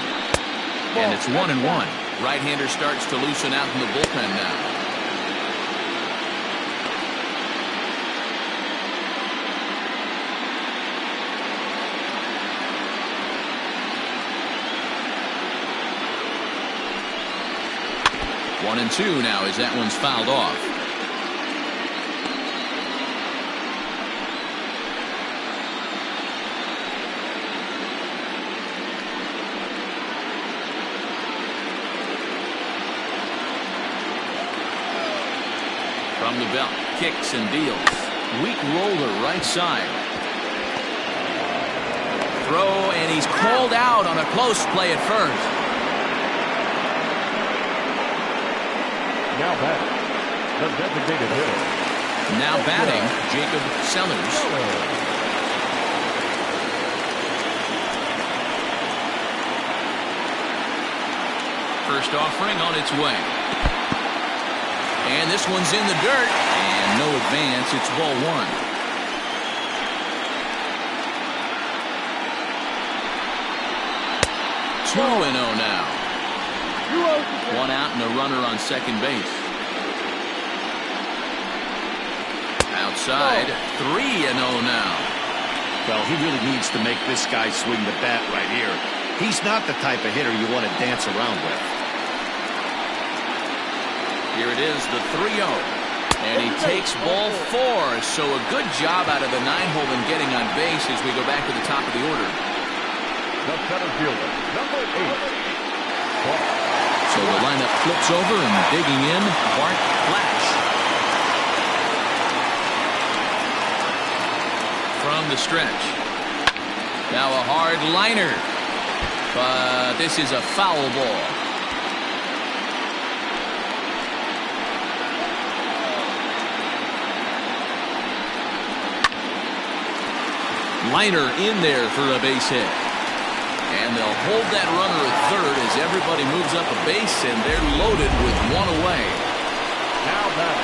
And it's 1-1. Right-hander starts to loosen out in the bullpen now. One and two now as that one's fouled off. From the belt, kicks and deals. Weak roller right side. Throw, and he's called out on a close play at first. Now batting, the designated hitter. Now batting, Jacob Sellers. first offering on its way. And this one's in the dirt. And no advance. It's ball one. Two and 0 now. One out and a runner on second base. Outside, 3 and 0 now. Well, he really needs to make this guy swing the bat right here. He's not the type of hitter you want to dance around with. Here it is, the 3-0. And he takes ball 4. So a good job out of the 9-hole in getting on base as we go back to the top of the order. The center fielder, number 8. So the lineup flips over and digging in, Bart Flash. From the stretch. Now a hard liner. But this is a foul ball. Liner in there for a base hit. And they'll hold that runner at third as everybody moves up a base, and they're loaded with one away.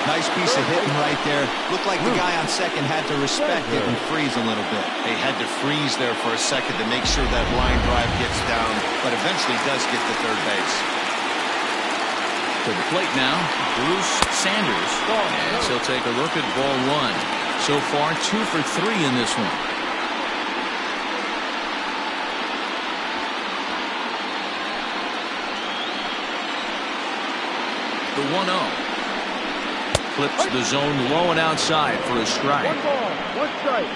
Nice piece of hitting right there. Looked like the guy on second had to respect it and freeze a little bit. They had to freeze there for a second to make sure that line drive gets down, but eventually does get to third base. To the plate now, Bruce Sanders. As he'll take a look at ball one. So far, 2 for 3 in this one. The 1-0. Flips the zone low and outside for a strike. 1 ball, 1 strike.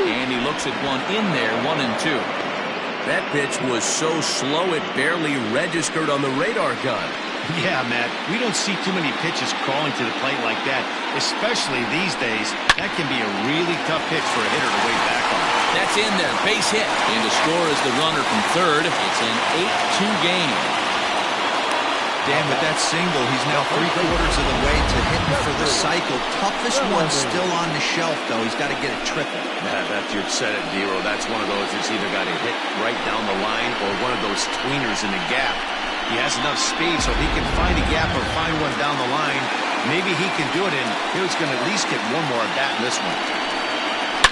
And he looks at one in there, 1-2. That pitch was so slow it barely registered on the radar gun. Yeah, Matt, we don't see too many pitches crawling to the plate like that, especially these days. That can be a really tough pitch for a hitter to wait back on. That's in there, base hit. And to score is the runner from third. It's an 8-2 game. Dan, with that single, he's now 3/4 of the way to hitting for the cycle. Toughest one still on the shelf, though. He's got to get a triple. You've said it, Dero. That's one of those that's either got to hit right down the line or one of those tweeners in the gap. He has enough speed so he can find a gap or find one down the line. Maybe he can do it, and he's going to at least get one more at bat in this one.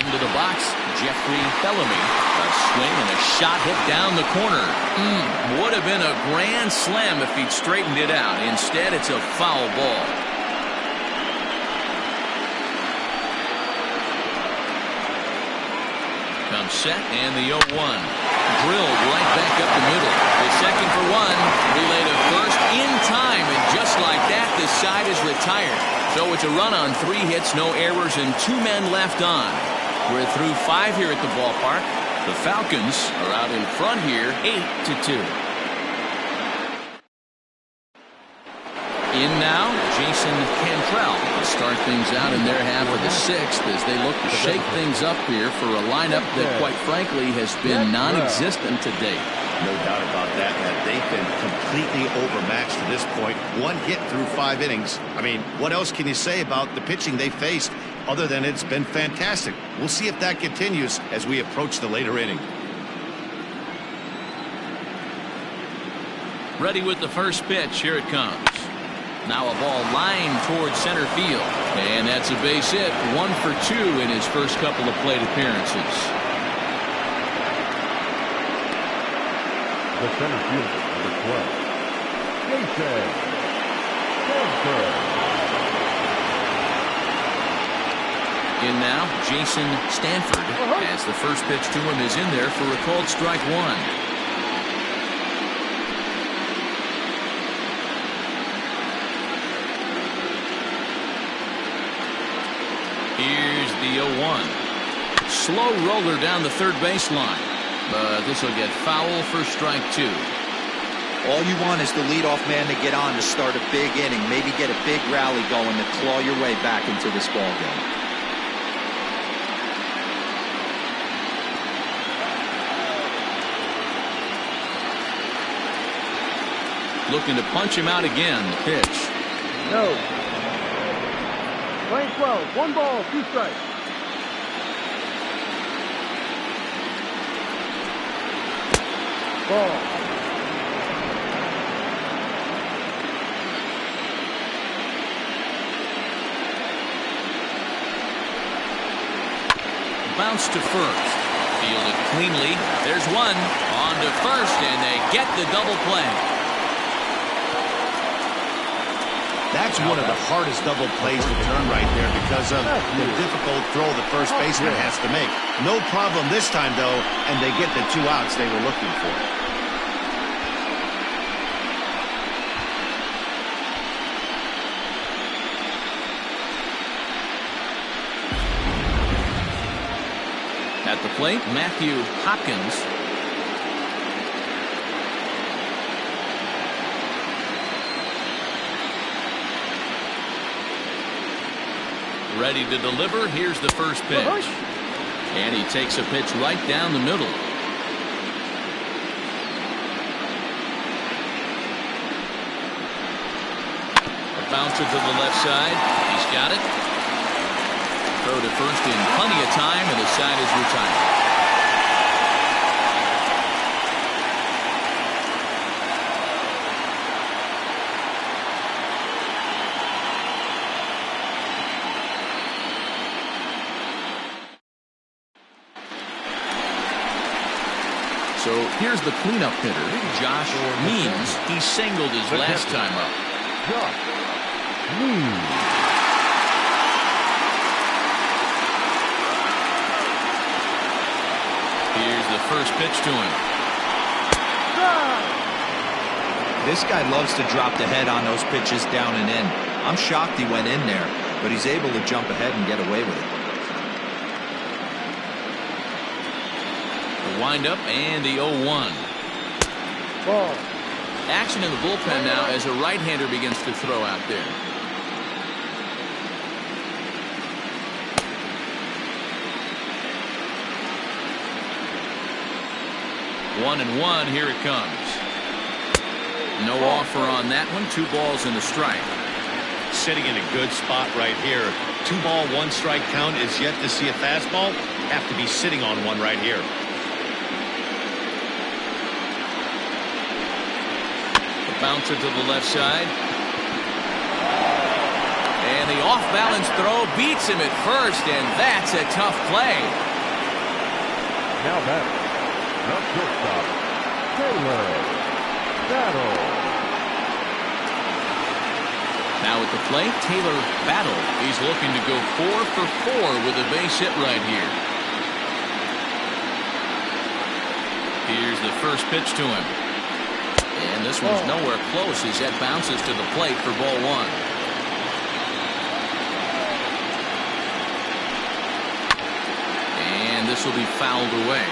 Into the box, Jeffrey Bellamy. A swing and a shot hit down the corner. Would have been a grand slam if he'd straightened it out. Instead, it's a foul ball. Comes set, and the 0-1. Drilled right back up the middle. The second for one. Relay to first in time, and just like that, the side is retired. So it's a run on 3 hits, no errors, and 2 men left on. We're through 5 here at the ballpark. The Falcons are out in front here, 8-2. In now, Jason Cantrell to start things out in their half of the 6th as they look to shake things up here for a lineup that, quite frankly, has been non-existent to date. No doubt about that, Matt. They've been completely overmatched to this point. 1 hit through 5 innings. I mean, what else can you say about the pitching they faced other than it's been fantastic? We'll see if that continues as we approach the later inning. Ready with the first pitch. Here it comes. Now a ball lined towards center field. And that's a base hit. 1 for 2 in his first couple of plate appearances. The center fielder, number 12. Jason Stanford. In now, Jason Stanford, as the first pitch to him is in there for a called strike 1. Here's the 0-1. Slow roller down the third baseline. But this will get foul for strike 2. All you want is the leadoff man to get on to start a big inning, maybe get a big rally going to claw your way back into this ball game. Looking to punch him out again. The pitch. No. Line 12, 1 ball, 2 strikes. Ball. Bounce to first. Fielded cleanly. There's one. On to first, and they get the double play. That's one of the hardest double plays to turn right there because of the difficult throw the first baseman has to make. No problem this time, though, and they get the 2 outs they were looking for. At the plate, Matthew Hopkins. Ready to deliver. Here's the first pitch. And he takes a pitch right down the middle. A bouncer to the left side. He's got it. Throw to first in plenty of time, and the side is retired. So here's the cleanup hitter, Josh Means. He singled his last time up. Josh Means. Here's the first pitch to him. This guy loves to drop the head on those pitches down and in. I'm shocked he went in there, but he's able to jump ahead and get away with it. The windup and the 0-1. Ball. Action in the bullpen now as a right-hander begins to throw out there. One and one, here it comes. No offer on that one. 2 balls and a strike. Sitting in a good spot right here. 2 ball, 1 strike count is yet to see a fastball. Have to be sitting on one right here. The bouncer to the left side. And the off-balance throw beats him at first, and that's a tough play. Now back. The shortstop, Keller. Battle. Now at the plate, Taylor Battle. He's looking to go 4 for 4 with a base hit right here. Here's the first pitch to him. And this one's nowhere close as that bounces to the plate for ball 1. And this will be fouled away.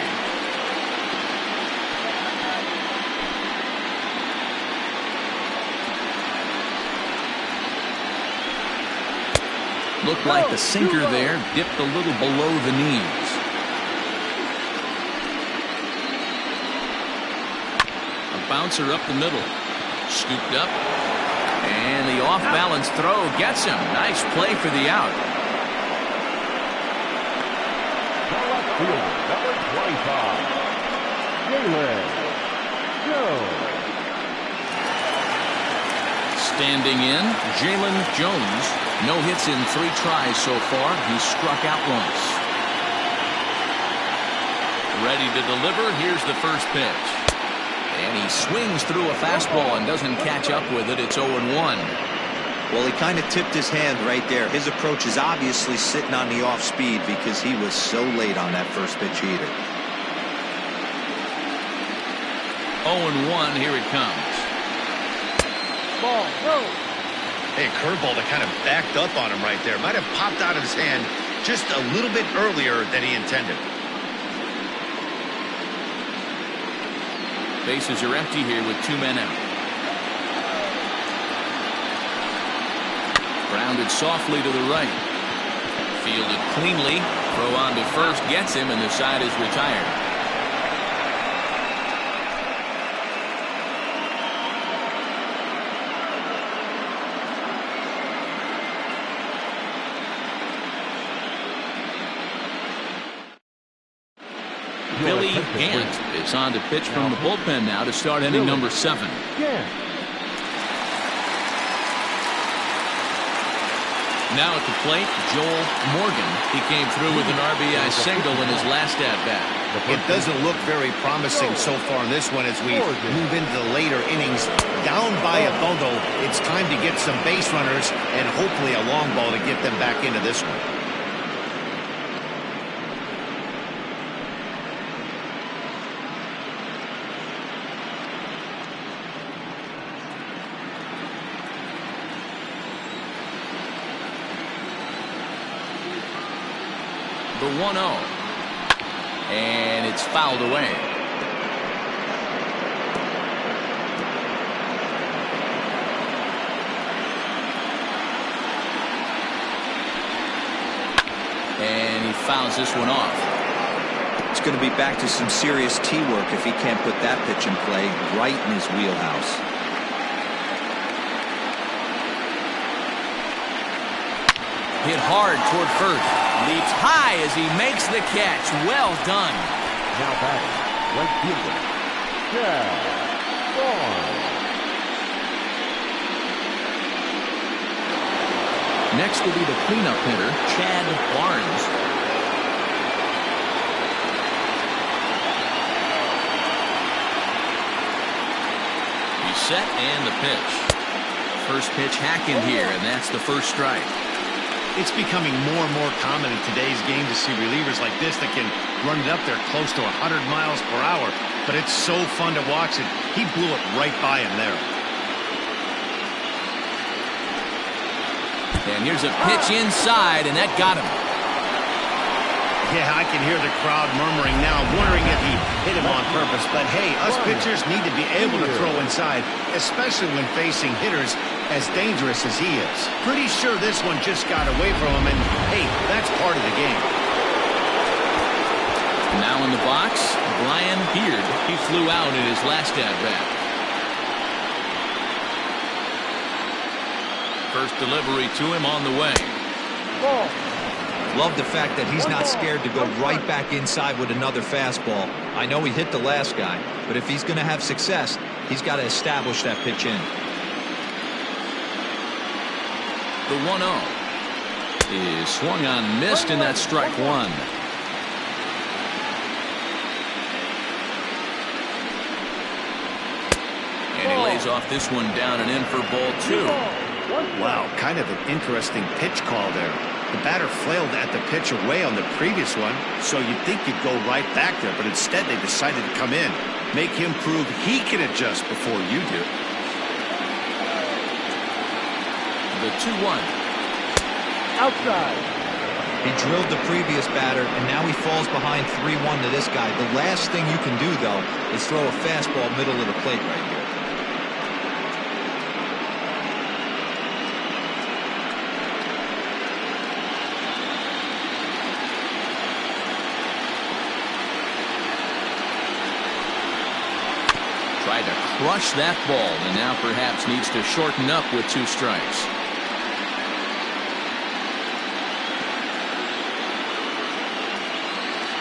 Looked like the sinker there dipped a little below the knees. A bouncer up the middle. Scooped up. And the off-balance throw gets him. Nice play for the out. The left fielder, number 25, Jalen Jones. Standing in, Jalen Jones. No hits in 3 tries so far. He's struck out once. Ready to deliver. Here's the first pitch. And he swings through a fastball and doesn't catch up with it. It's 0-1. Well, he kind of tipped his hand right there. His approach is obviously sitting on the off speed because he was so late on that first pitch either. 0-1. Here it comes. Ball. Go. Hey, curveball that kind of backed up on him right there. Might have popped out of his hand just a little bit earlier than he intended. Bases are empty here with 2 men out. Grounded softly to the right. Fielded cleanly. Throw on to first gets him, and the side is retired. Billy Gant is on to pitch from the bullpen now to start inning number 7. Now at the plate, Joel Morgan. He came through with an RBI single in his last at-bat. It doesn't look very promising so far in this one as we move into the later innings. Down by a bundle, it's time to get some base runners and hopefully a long ball to get them back into this one. The 1-0. And it's fouled away. And he fouls this one off. It's going to be back to some serious tee work if he can't put that pitch in play right in his wheelhouse. Hit hard toward first. Leaps high as he makes the catch. Well done. Now batting, right fielder, Chad Barnes. Next will be the cleanup hitter, Chad Barnes. He's set and the pitch. First pitch hack in here, and that's the first strike. It's becoming more and more common in today's game to see relievers like this that can run it up there close to 100 miles per hour. But it's so fun to watch it. He blew it right by him there. And here's a pitch inside, and that got him. Yeah, I can hear the crowd murmuring now, wondering if he hit him on purpose. But hey, us pitchers need to be able to throw inside, especially when facing hitters as dangerous as he is. Pretty sure this one just got away from him, and hey, that's part of the game. Now in the box, Brian Beard. He flew out in his last at-bat. First delivery to him on the way. Ball. Love the fact that he's not scared to go right back inside with another fastball. I know he hit the last guy, but if he's going to have success, he's got to establish that pitch in. The 1-0 is swung on, missed, and that's strike one. And he lays off this one down and in for ball 2. Wow, kind of an interesting pitch call there. The batter flailed at the pitch away on the previous one, so you'd think you'd go right back there, but instead they decided to come in. Make him prove he can adjust before you do. The 2-1. Outside. He drilled the previous batter, and now he falls behind 3-1 to this guy. The last thing you can do, though, is throw a fastball middle of the plate right here. Tried to crush that ball, and now perhaps needs to shorten up with 2 strikes.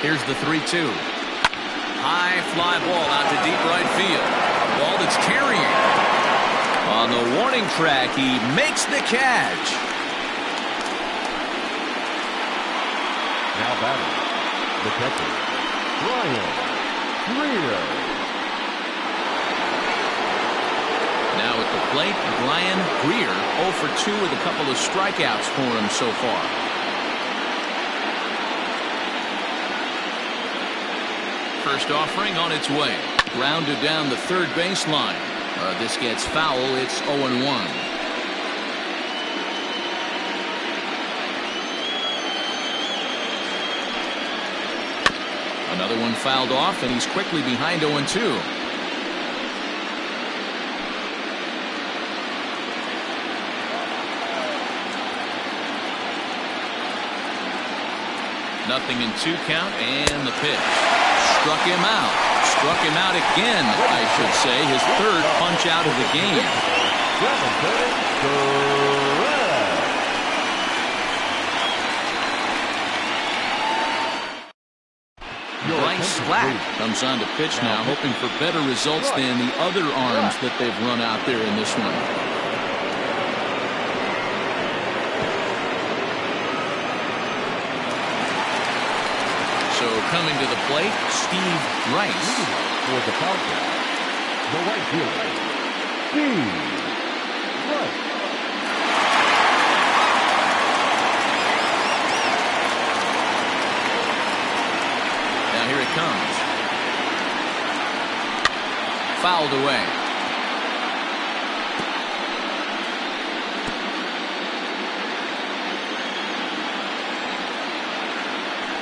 Here's the 3-2. High fly ball out to deep right field. Ball that's carrying. On the warning track, he makes the catch. Now batting, the catcher, Brian Greer. Now at the plate, Brian Greer, 0 for 2 with a couple of strikeouts for him so far. First offering on its way. Grounded down the third baseline. This gets foul. It's 0-1. Another one fouled off, and he's quickly behind 0-2. Nothing in 2 count, and the pitch. Struck him out. Struck him out again, I should say. His 3rd punch out of the game. Bryce flat. Comes on to pitch now, hoping for better results than the other arms that they've run out there in this one. So coming to the plate, Steve Rice. For the Falcons, the right fielder, Steve Rice. Now here it comes. Fouled away.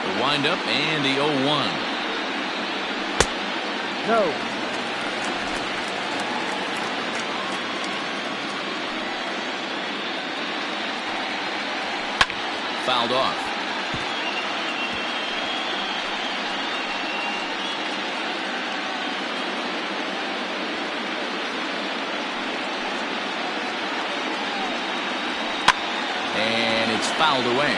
The windup and the 0-1. No. Fouled off. And it's fouled away.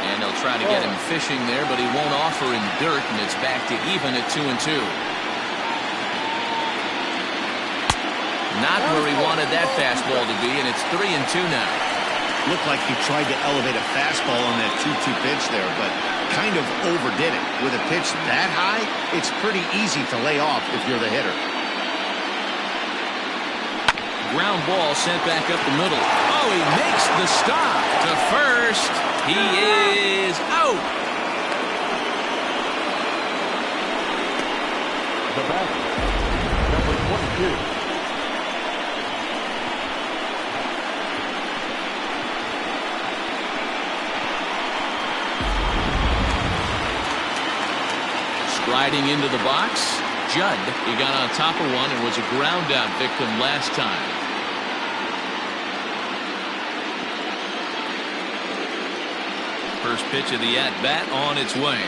And they'll try to get him fishing there, but he won't offer him dirt, and it's back to even at 2-2. Not where he wanted that fastball to be, and it's 3-2 now. Looked like he tried to elevate a fastball on that 2-2 pitch there, but kind of overdid it. With a pitch that high, it's pretty easy to lay off if you're the hitter. Ground ball sent back up the middle. Oh, he makes the stop to first. He is out. The batter, number 22. Riding into the box, Judd. He got on top of one and was a ground out victim last time. First pitch of the at-bat on its way.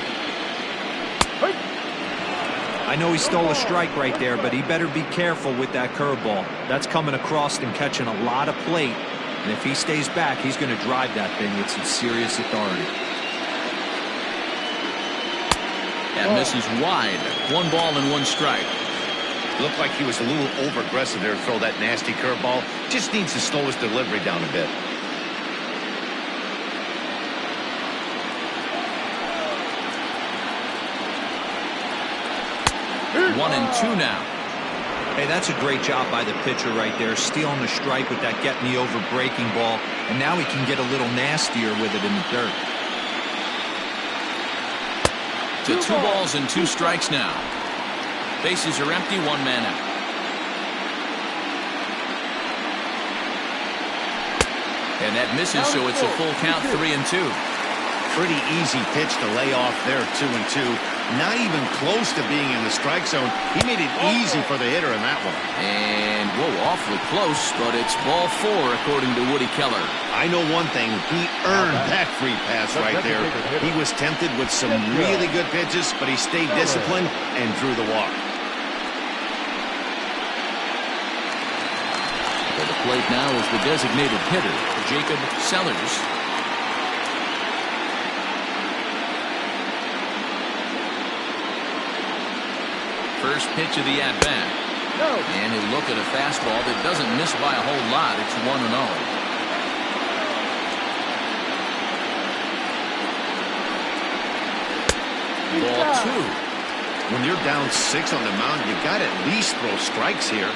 I know he stole a strike right there, but he better be careful with that curveball. That's coming across and catching a lot of plate. And if he stays back, he's going to drive that thing with some serious authority. That misses wide. 1 ball and 1 strike. Looked like he was a little over-aggressive there to throw that nasty curveball. Just needs to slow his delivery down a bit. One and 2 now. Hey, that's a great job by the pitcher right there, stealing the strike with that get-me-over breaking ball, and now he can get a little nastier with it in the dirt. To 2 balls and 2 strikes now. Bases are empty, 1 man out. And that misses, so it's a full count, 3-2. Pretty easy pitch to lay off there, 2-2. Not even close to being in the strike zone. He made it easy for the hitter in that one. And, whoa, awfully close, but it's ball 4, according to Woody Keller. I know one thing. He earned that free pass right there. He was tempted with some really good pitches, but he stayed disciplined and drew the walk. For the plate now is the designated hitter, Jacob Sellers. First pitch of the at-bat. And he'll look at a fastball that doesn't miss by a whole lot. It's 1-0. Ball 2. When you're down 6 on the mound, you got to at least throw strikes here.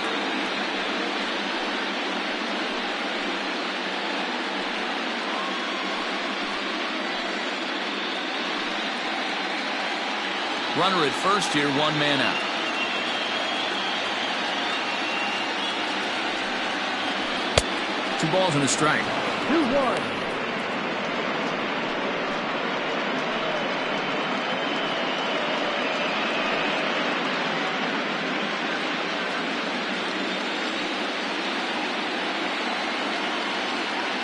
Runner at first here, 1 man out. Two balls and a strike. 2-1.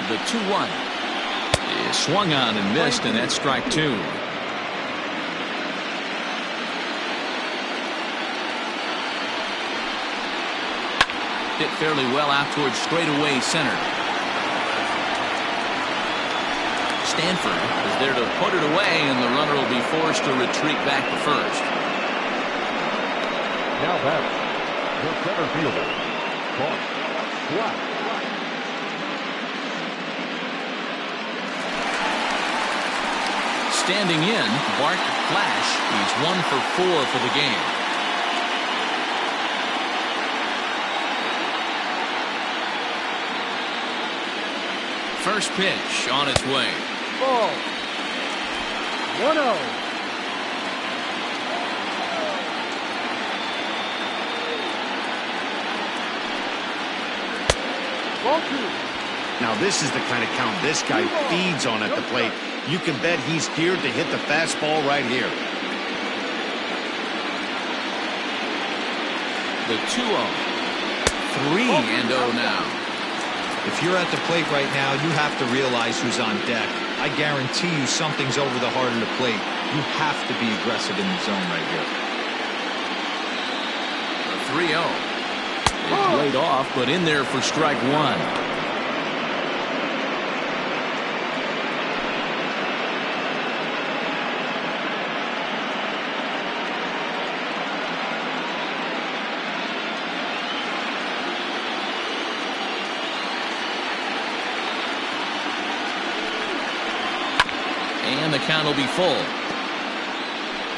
The 2-1 is swung on and missed, and that's strike 2. hit fairly well out towards straightaway center. Stanford is there to put it away, and the runner will be forced to retreat back to first. Now back, the center fielder, Bart Black. Standing in, Bart Flash. He's 1 for 4 for the game. First pitch on its way. Ball. 1-0. Ball 2. Now this is the kind of count this guy feeds on at the plate. You can bet he's geared to hit the fastball right here. The 2-0. 3-0 now. If you're at the plate right now, you have to realize who's on deck. I guarantee you something's over the heart of the plate. You have to be aggressive in the zone right here. The 3-0 is laid off, but in there for strike 1. And the count will be full.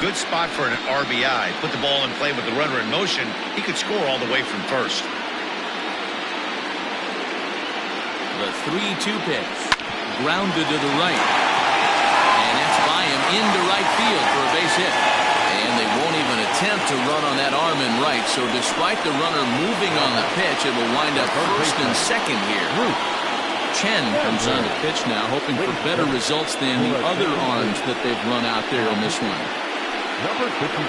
Good spot for an RBI. Put the ball in play with the runner in motion. He could score all the way from first. The 3-2 pitch. Grounded to the right. And that's by him into right field for a base hit. And they won't even attempt to run on that arm in right. So despite the runner moving on the pitch, it will wind up first and second here. Chen comes on the pitch now, hoping for better results than the other arms that they've run out there in this one. Number 51.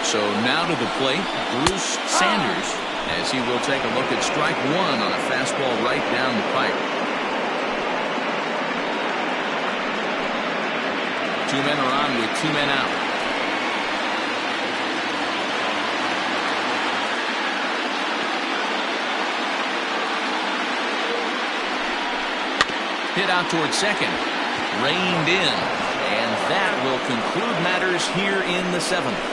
So now to the plate, Bruce Sanders, as he will take a look at strike 1 on a fastball right down the pipe. 2 men are on with 2 men out. Hit out towards second. Reined in. And that will conclude matters here in the 7th.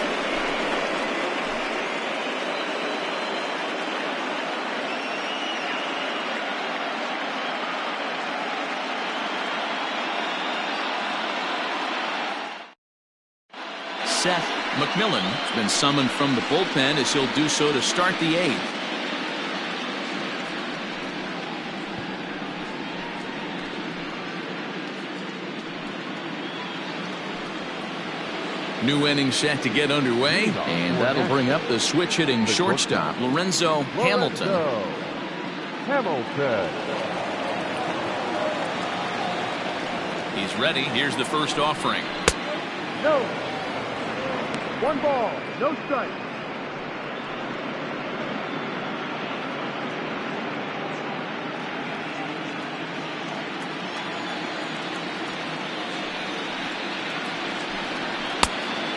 Seth McMillan has been summoned from the bullpen as he'll do so to start the 8th. New inning set to get underway, and that'll bring up the switch hitting shortstop, Lorenzo Hamilton. He's ready. Here's the first offering. No. 1 ball, no strike.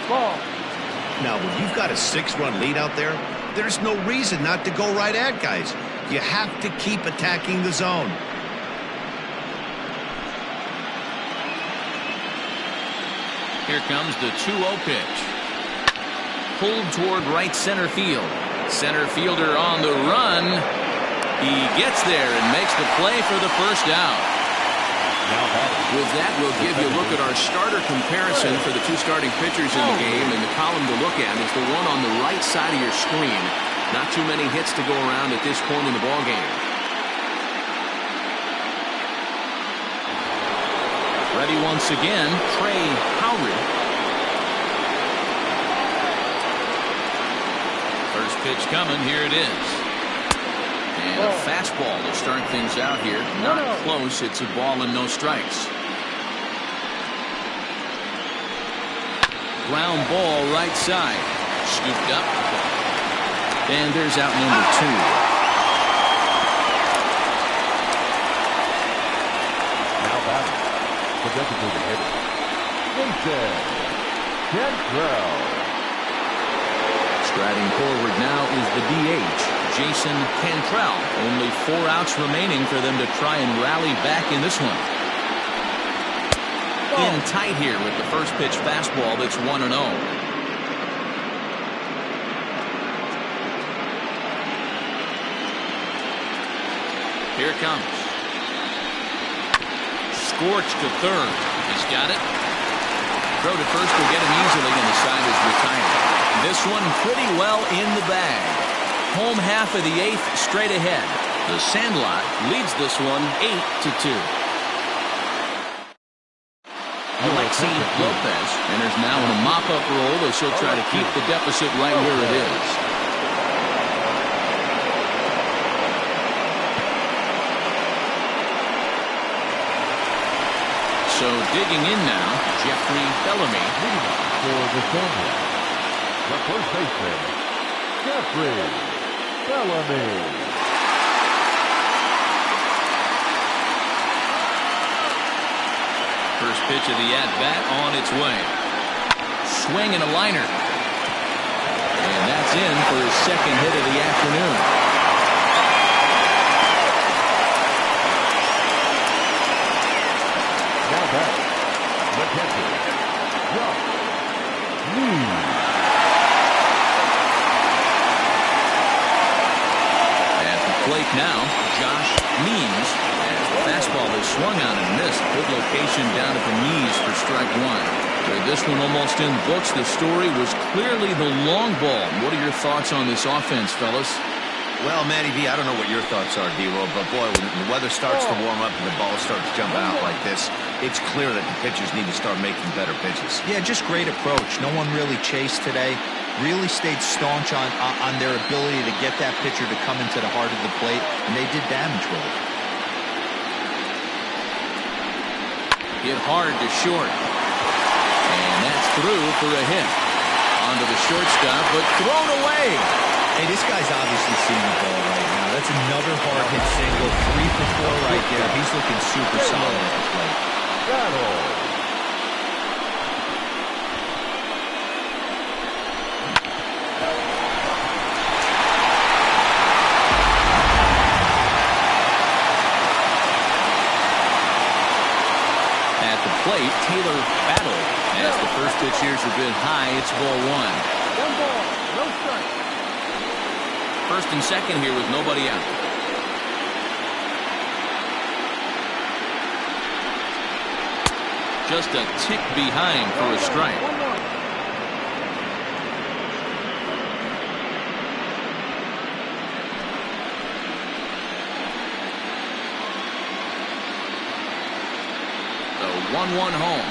Ball. Now, when you've got a 6-run lead out there, there's no reason not to go right at guys. You have to keep attacking the zone. Here comes the 2-0 pitch. Pulled toward right center field. Center fielder on the run. He gets there and makes the play for the first out. With that, we'll give you a look at our starter comparison for the 2 starting pitchers in the game. And the column to look at is the one on the right side of your screen. Not too many hits to go around at this point in the ballgame. Ready once again, Trey Howry. First pitch coming, here it is. And a fastball to start things out here. Not close, it's a ball and no strikes. Ground ball right side. Scooped up. And there's out number 2. Now batting, the designated hitter, Cantrell. Striding forward now is the DH, Jason Cantrell. Only 4 outs remaining for them to try and rally back in this one. In tight here with the first pitch fastball that's 1-0. Here it comes. Scorched to third. He's got it. Throw to first will get him easily, and the side is retired. This one pretty well in the bag. Home half of the 8th straight ahead. The Sandlot leads this one 8-2. Alexi Lopez enters now in a mop-up role as he'll try to keep the deficit right where it is. So digging in now, Jeffrey Bellamy. For the Sandlot, the first baseman, Jeffrey Bellamy. First pitch of the at-bat on its way. Swing and a liner. And that's in for his second hit of the afternoon. Now back, the catcher, Josh Means. At the plate now, Josh Means. As the fastball is swung on and missed. Good location down at the knees for strike 1. With this one almost in books, the story was clearly the long ball. What are your thoughts on this offense, fellas? Well, Matty V, I don't know what your thoughts are, D-Roll, but boy, when the weather starts to warm up and the ball starts jumping out like this, it's clear that the pitchers need to start making better pitches. Yeah, just great approach. No one really chased today. Really stayed staunch on their ability to get that pitcher to come into the heart of the plate, and they did damage with it. Hit hard to short. And that's through for a hit. Onto the shortstop, but thrown away. Hey, this guy's obviously seeing the ball right now. That's another hard hit single. 3 for 4 right there. He's looking super solid at the plate. At the plate, Taylor Battle. As the first pitch here's a bit high, it's ball 1. 1 ball, no strike. First and second here with nobody out. Just a tick behind for a strike. 1-1. The 1-1 home.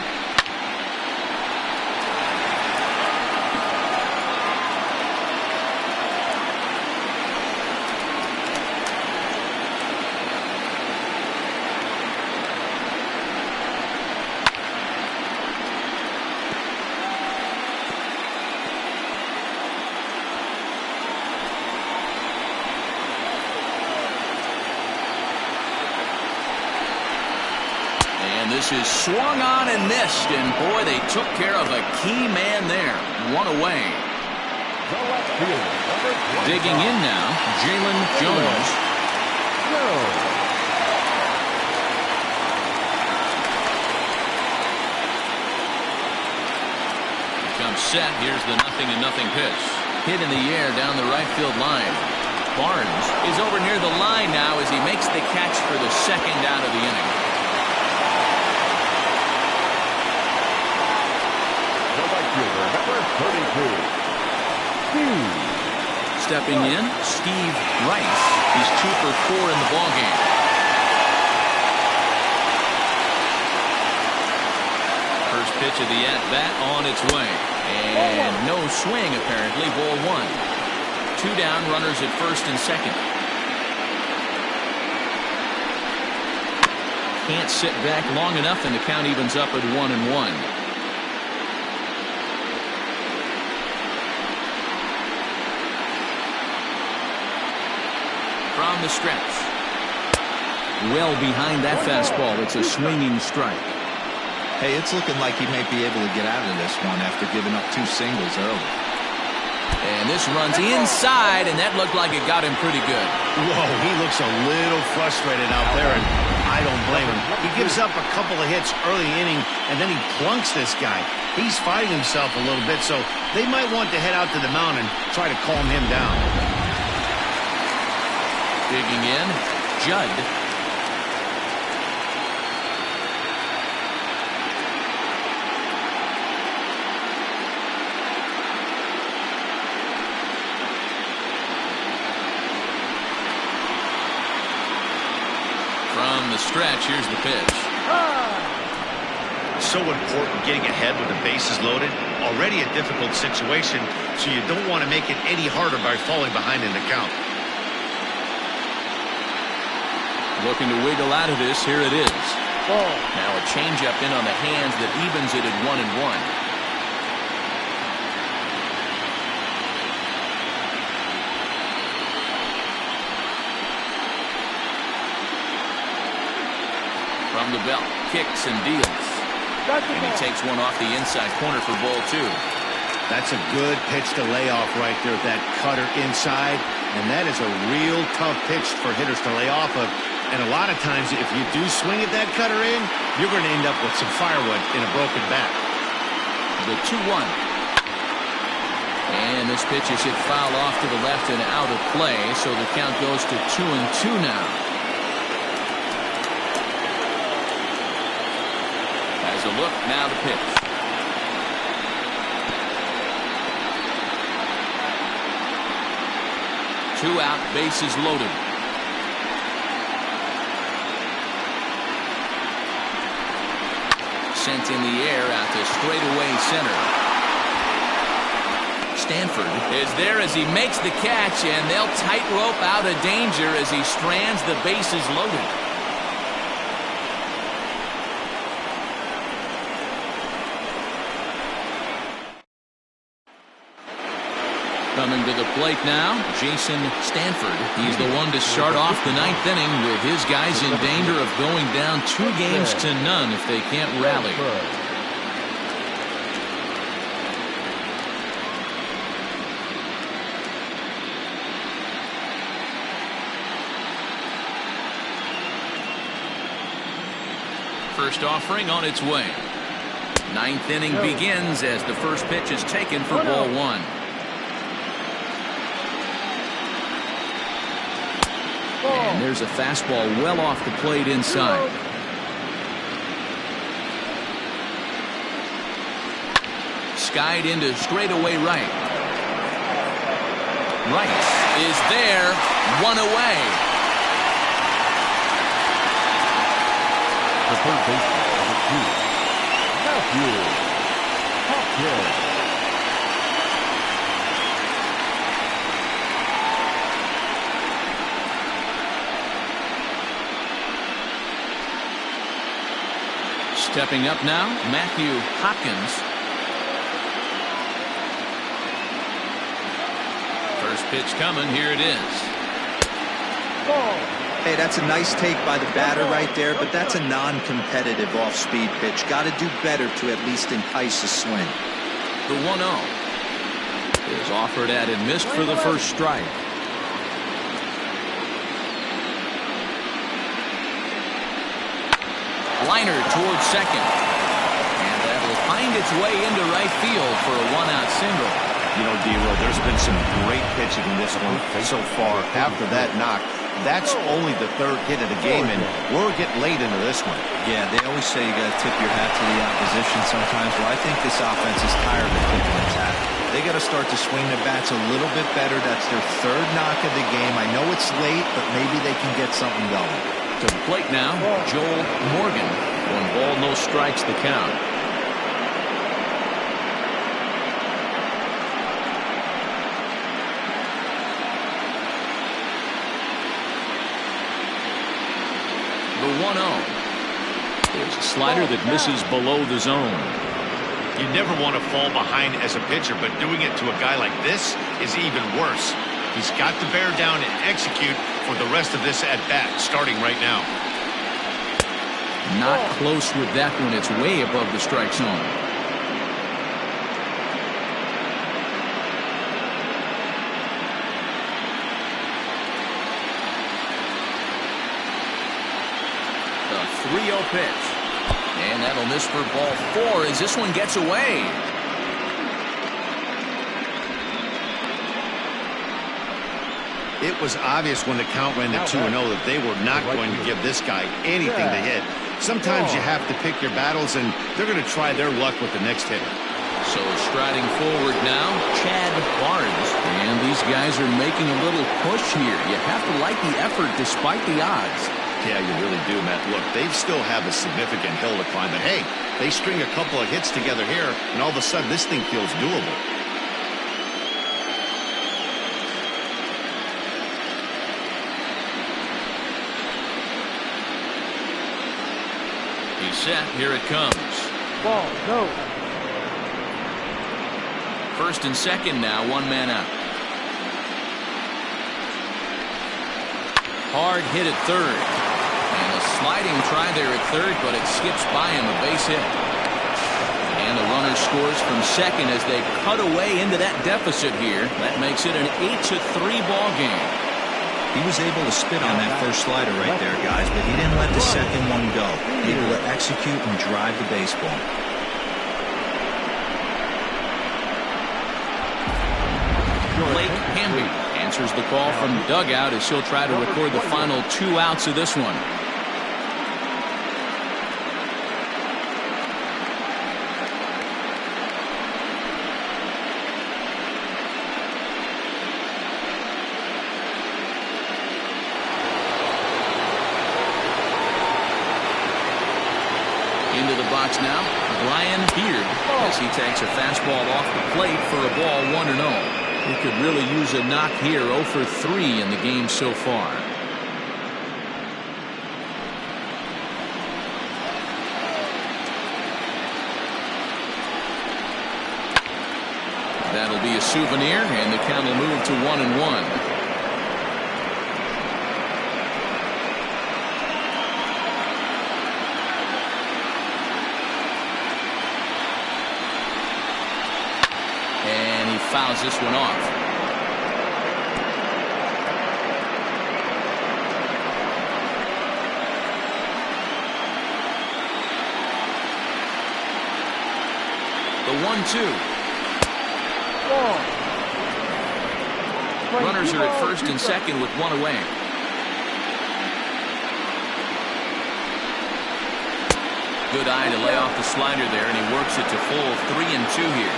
This is swung on and missed, and boy, they took care of a key man there. 1 away. Digging in now, Jalen Jones. Comes set. Here's the 0-0 pitch. Hit in the air down the right field line. Barnes is over near the line now as he makes the catch for the second out of the inning. Number 32. Stepping in, Steve Rice. He's 2 for 4 in the ballgame. First pitch of the at-bat on its way. And no swing, apparently. Ball 1. 2 down, runners at first and second. Can't sit back long enough, and the count evens up at 1-1. the stretch. Well behind that fastball. It's a swinging strike. Hey, it's looking like he may be able to get out of this one after giving up 2 singles early. And this runs inside, and that looked like it got him pretty good. Whoa, he looks a little frustrated out there, and I don't blame him. He gives up a couple of hits early inning, and then he plunks this guy. He's fighting himself a little bit, so they might want to head out to the mound and try to calm him down. Digging in, Judd. From the stretch, here's the pitch. So important getting ahead with the bases loaded. Already a difficult situation, so you don't want to make it any harder by falling behind in the count. Looking to wiggle out of this. Here it is. Now a changeup in on the hands that evens it at 1-1. From the belt, kicks and deals. And he takes one off the inside corner for ball 2. That's a good pitch to lay off right there, that cutter inside. And that is a real tough pitch for hitters to lay off of. And a lot of times, if you do swing at that cutter in, you're going to end up with some firewood in a broken bat. The 2-1. And this pitch is hit foul off to the left and out of play, so the count goes to 2-2 now. As a look, now the pitch. Two out, bases loaded. Sent in the air out to straightaway center. Stanford is there as he makes the catch, and they'll tightrope out of danger as he strands the bases loaded. Coming to the plate now, Jason Stanford. He's the one to start off the 9th inning with his guys in danger of going down 2-0 if they can't rally. First offering on its way. 9th inning begins as the first pitch is taken for ball 1. And there's a fastball well off the plate inside. Skied into straightaway right. Rice is there, one away. The third baseman, number 2, Matthew. Stepping up now, Matthew Hopkins. First pitch coming, here it is. Hey, that's a nice take by the batter right there, but that's a non-competitive off-speed pitch. Got to do better to at least entice a swing. The 1-0 is offered at and missed for the first strike. Liner towards second. And that will find its way into right field for a 1-out single. You know, D-Row, there's been some great pitching in this one so far. After that knock, that's only the 3rd hit of the game, and we're getting late into this one. Yeah, they always say you got to tip your hat to the opposition sometimes. Well, I think this offense is tired of tipping its hat. They got to start to swing the bats a little bit better. That's their 3rd knock of the game. I know it's late, but maybe they can get something going. To the plate now, Joel Morgan. 1 ball, no strikes, the count. The 1-0. There's a slider that misses below the zone. You never want to fall behind as a pitcher, but doing it to a guy like this is even worse. He's got to bear down and execute, for the rest of this at-bat, starting right now. Not close with that one. It's way above the strike zone. The 3-0 pitch. And that'll miss for ball 4 as this one gets away. It was obvious when the count ran to 2-0 that they were not going to give this guy anything to hit. Sometimes you have to pick your battles, and they're going to try their luck with the next hitter. So striding forward now, Chad Barnes. And these guys are making a little push here. You have to like the effort despite the odds. Yeah, you really do, Matt. Look, they still have a significant hill to climb, but hey, they string a couple of hits together here, and all of a sudden this thing feels doable. He's set. Here it comes. Ball, no. First and second now, 1 man out. Hard hit at third. And a sliding try there at third, but it skips by him, a base hit. And the runner scores from second as they cut away into that deficit here. That makes it an 8-3 ball game. He was able to spit on that first slider right there, guys, but he didn't let the second one go. Able to execute and drive the baseball. Blake Hamby answers the call from the dugout as he'll try to record the final 2 outs of this one. Into the box now, Brian Beard, as he takes a fastball off the plate for a ball 1-0. He could really use a knock here, 0 for 3 in the game so far. That'll be a souvenir, and the count will move to 1-1. Fouls this one off. The 1-2. Runners are at first and second with 1 away. Good eye to lay off the slider there, and he works it to full 3-2 here.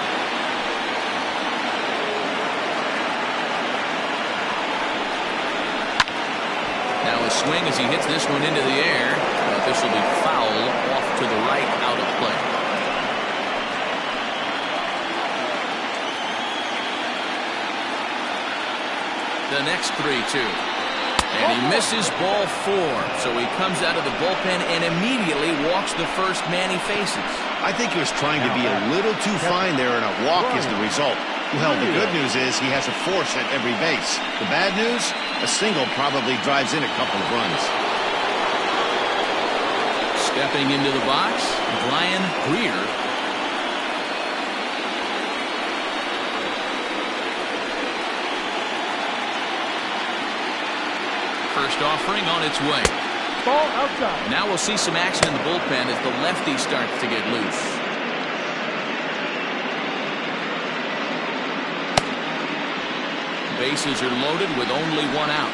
Now a swing as he hits this one into the air, but this will be foul off to the right, out of play. The next 3-2. And he misses ball 4, so he comes out of the bullpen and immediately walks the first man he faces. I think he was trying to be a little too fine there, and a walk is the result. Well, the good news is he has a force at every base. The bad news? A single probably drives in a couple of runs. Stepping into the box, Brian Greer. First offering on its way. Ball outside. Now we'll see some action in the bullpen as the lefty starts to get loose. Bases are loaded with only 1 out.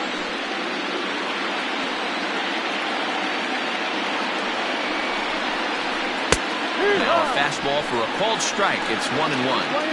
Now a fastball for a called strike. It's 1-1.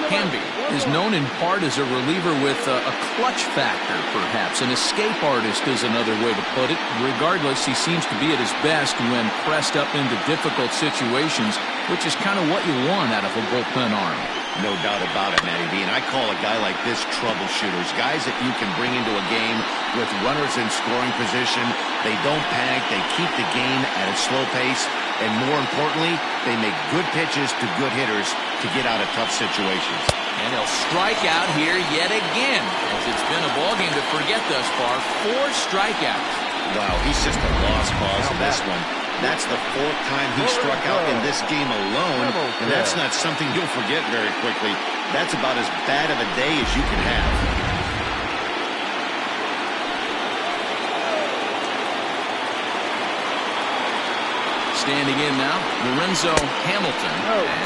Hamby is known in part as a reliever with a clutch factor, perhaps. An escape artist is another way to put it. Regardless, he seems to be at his best when pressed up into difficult situations, which is kind of what you want out of a bullpen arm. No doubt about it, Matty B. And I call a guy like this troubleshooters. Guys that you can bring into a game with runners in scoring position. They don't panic. They keep the game at a slow pace. And more importantly, they make good pitches to good hitters to get out of tough situations. And he'll strike out here yet again, as it's been a ballgame to forget thus far. 4 strikeouts. Wow, he's just a lost cause in this one. That's the 4th time he struck out in this game alone, and that's not something you'll forget very quickly. That's about as bad of a day as you can have. Standing in now, Lorenzo Hamilton.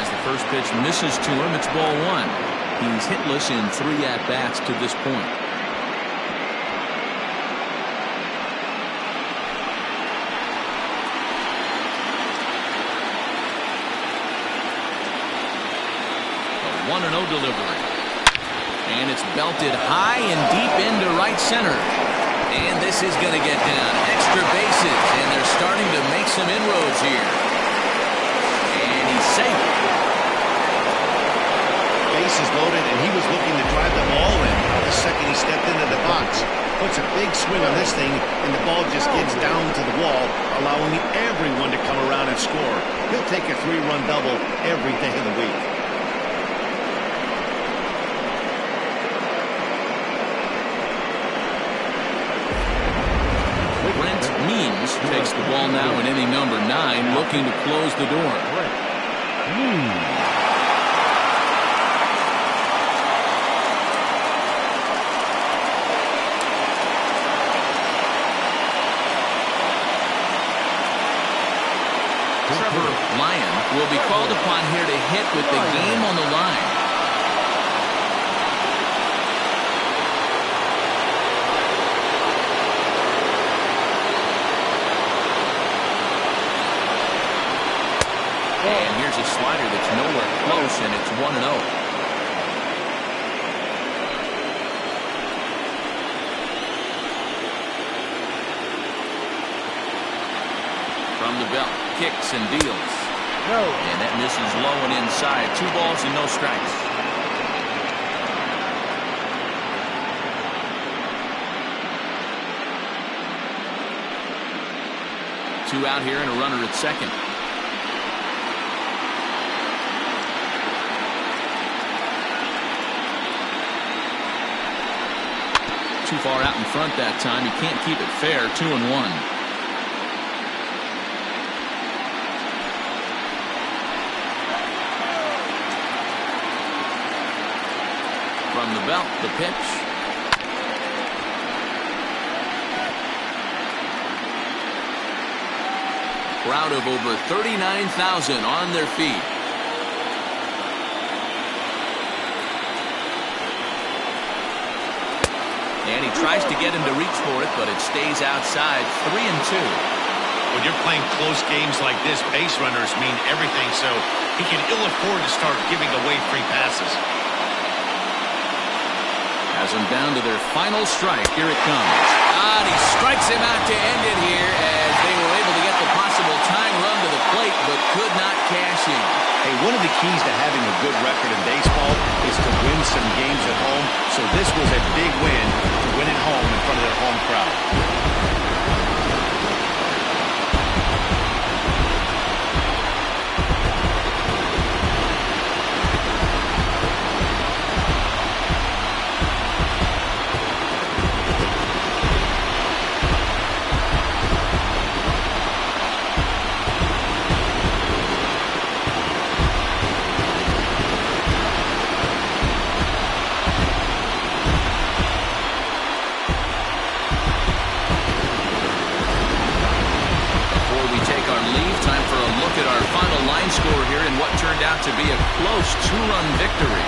As the first pitch misses to him, it's ball 1. He's hitless in 3 at-bats to this point. A 1-0 delivery. And it's belted high and deep into right center. And this is going to get down. Extra bases, and they're starting to make some inroads here. And he's safe. Bases loaded, and he was looking to drive the ball in the second he stepped into the box. Puts a big swing on this thing, and the ball just gets down to the wall, allowing everyone to come around and score. He'll take a 3-run double every day of the week. Takes the ball now in inning number 9, looking to close the door. Trevor Lyon will be called upon here to hit with the game on the line. And here's a slider that's nowhere close, and it's 1-0. From the belt, kicks and deals. And that misses low and inside. 2 balls and no strikes. Two out here and a runner at second. Too far out in front that time. He can't keep it fair. 2-1. From the belt, the pitch. Crowd of over 39,000 on their feet. And he tries to get him to reach for it, but it stays outside. 3-2. When you're playing close games like this, base runners mean everything, so he can ill afford to start giving away free passes. Has them down to their final strike. Here it comes. And he strikes him out to end it here, as they were able to get the possible tying run to the plate, but could not cash in. Hey, one of the keys to having a good record in baseball is to win some games at home, so this was a big win to win at home in front of their home crowd. Score here in what turned out to be a close 2-run victory.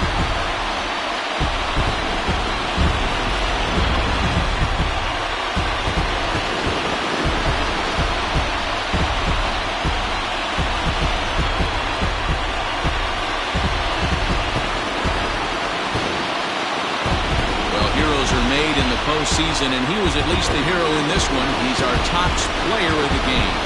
Well, heroes are made in the postseason, and he was at least the hero in this one. He's our top player of the game.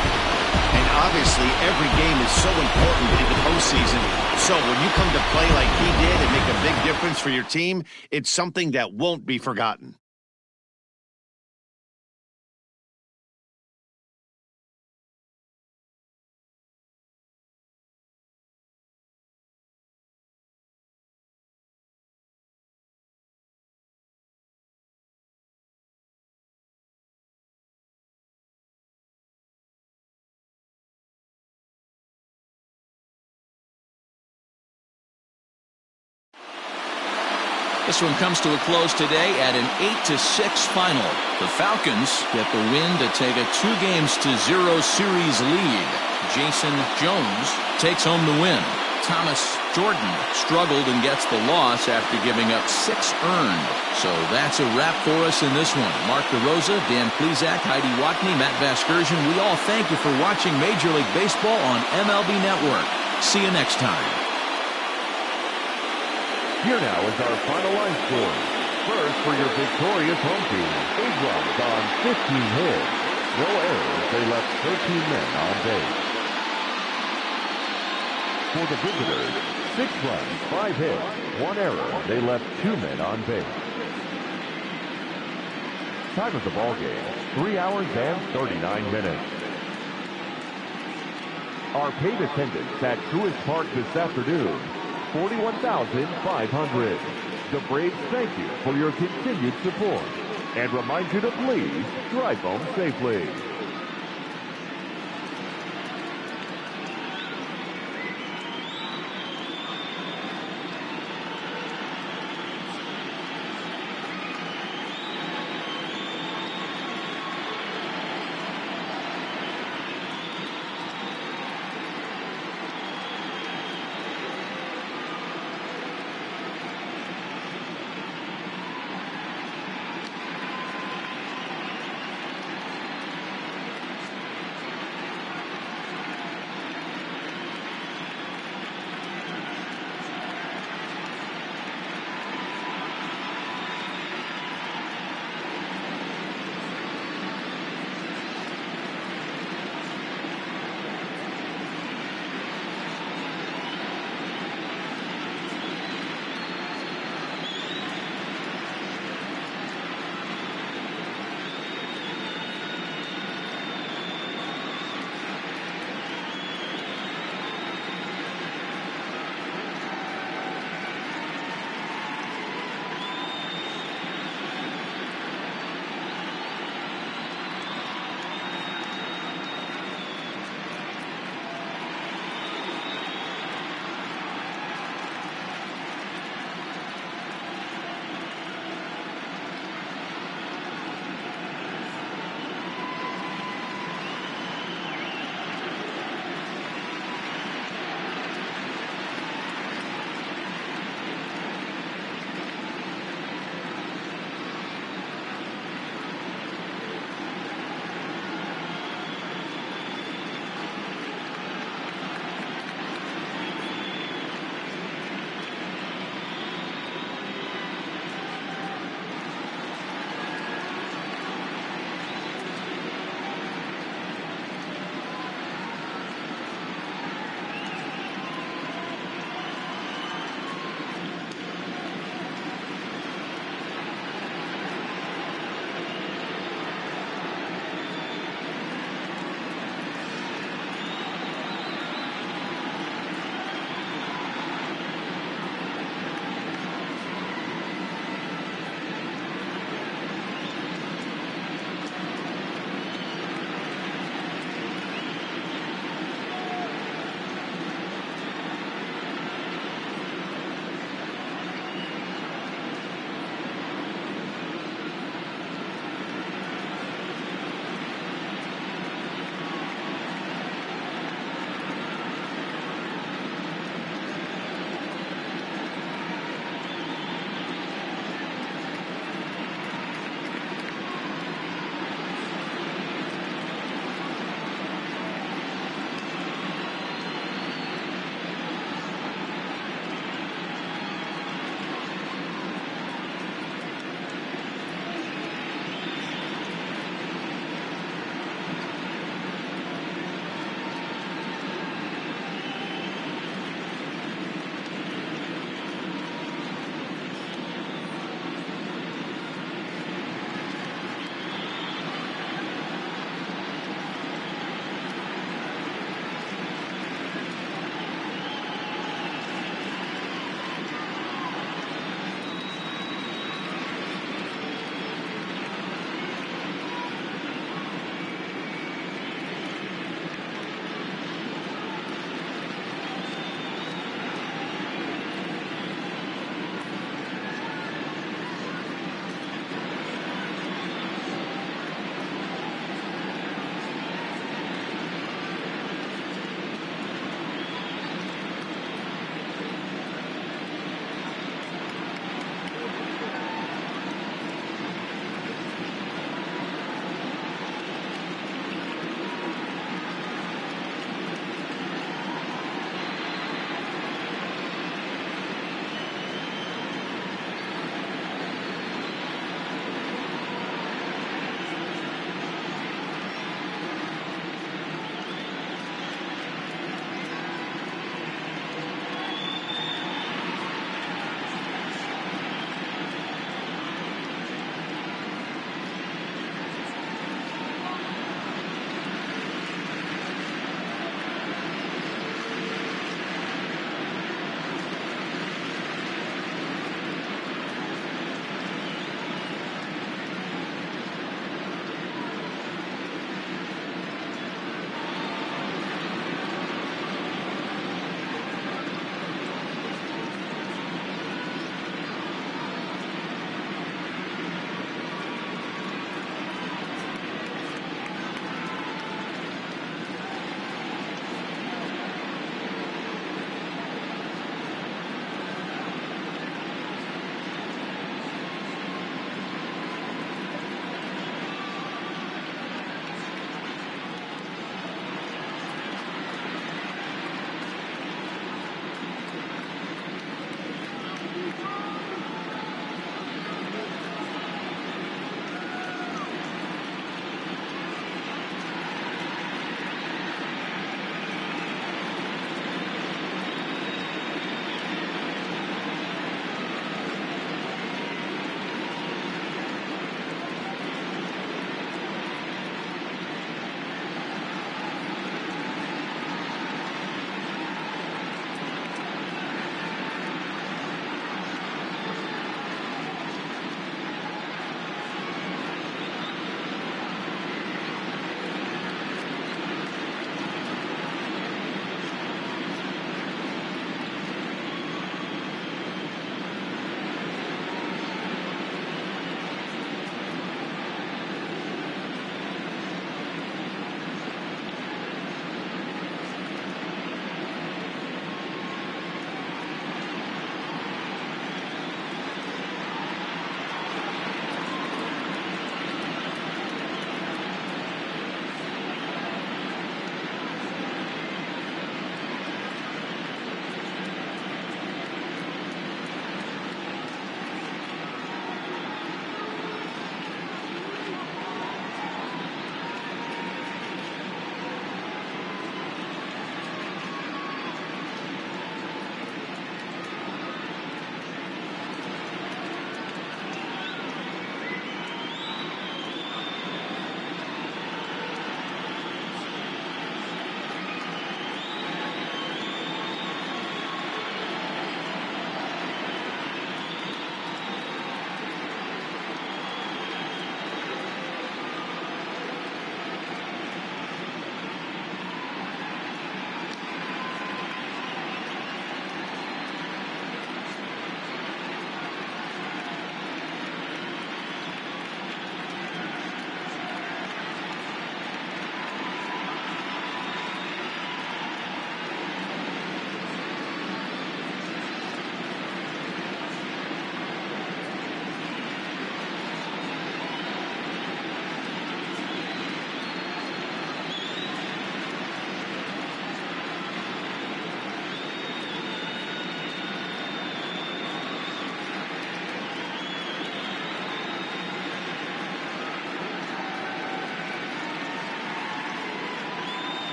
And obviously, every game is so important in the postseason. So when you come to play like he did and make a big difference for your team, it's something that won't be forgotten. This one comes to a close today at an 8-6 final. The Falcons get the win to take a 2-0 series lead. Jalen Jones takes home the win. Thomas Jordan struggled and gets the loss after giving up 6 earned. So that's a wrap for us in this one. Mark DeRosa, Dan Plezak, Heidi Watney, Matt Vasgersian, we all thank you for watching Major League Baseball on MLB Network. See you next time. Here now is our final line score. First for your victorious home team, 8 runs on 15 hits. No errors, they left 13 men on base. For the visitors, 6 runs, 5 hits, 1 error, they left 2 men on base. Time of the ball game, 3 hours and 39 minutes. Our paid attendance at Truist Park this afternoon, 41,500. The Braves thank you for your continued support and remind you to please drive home safely.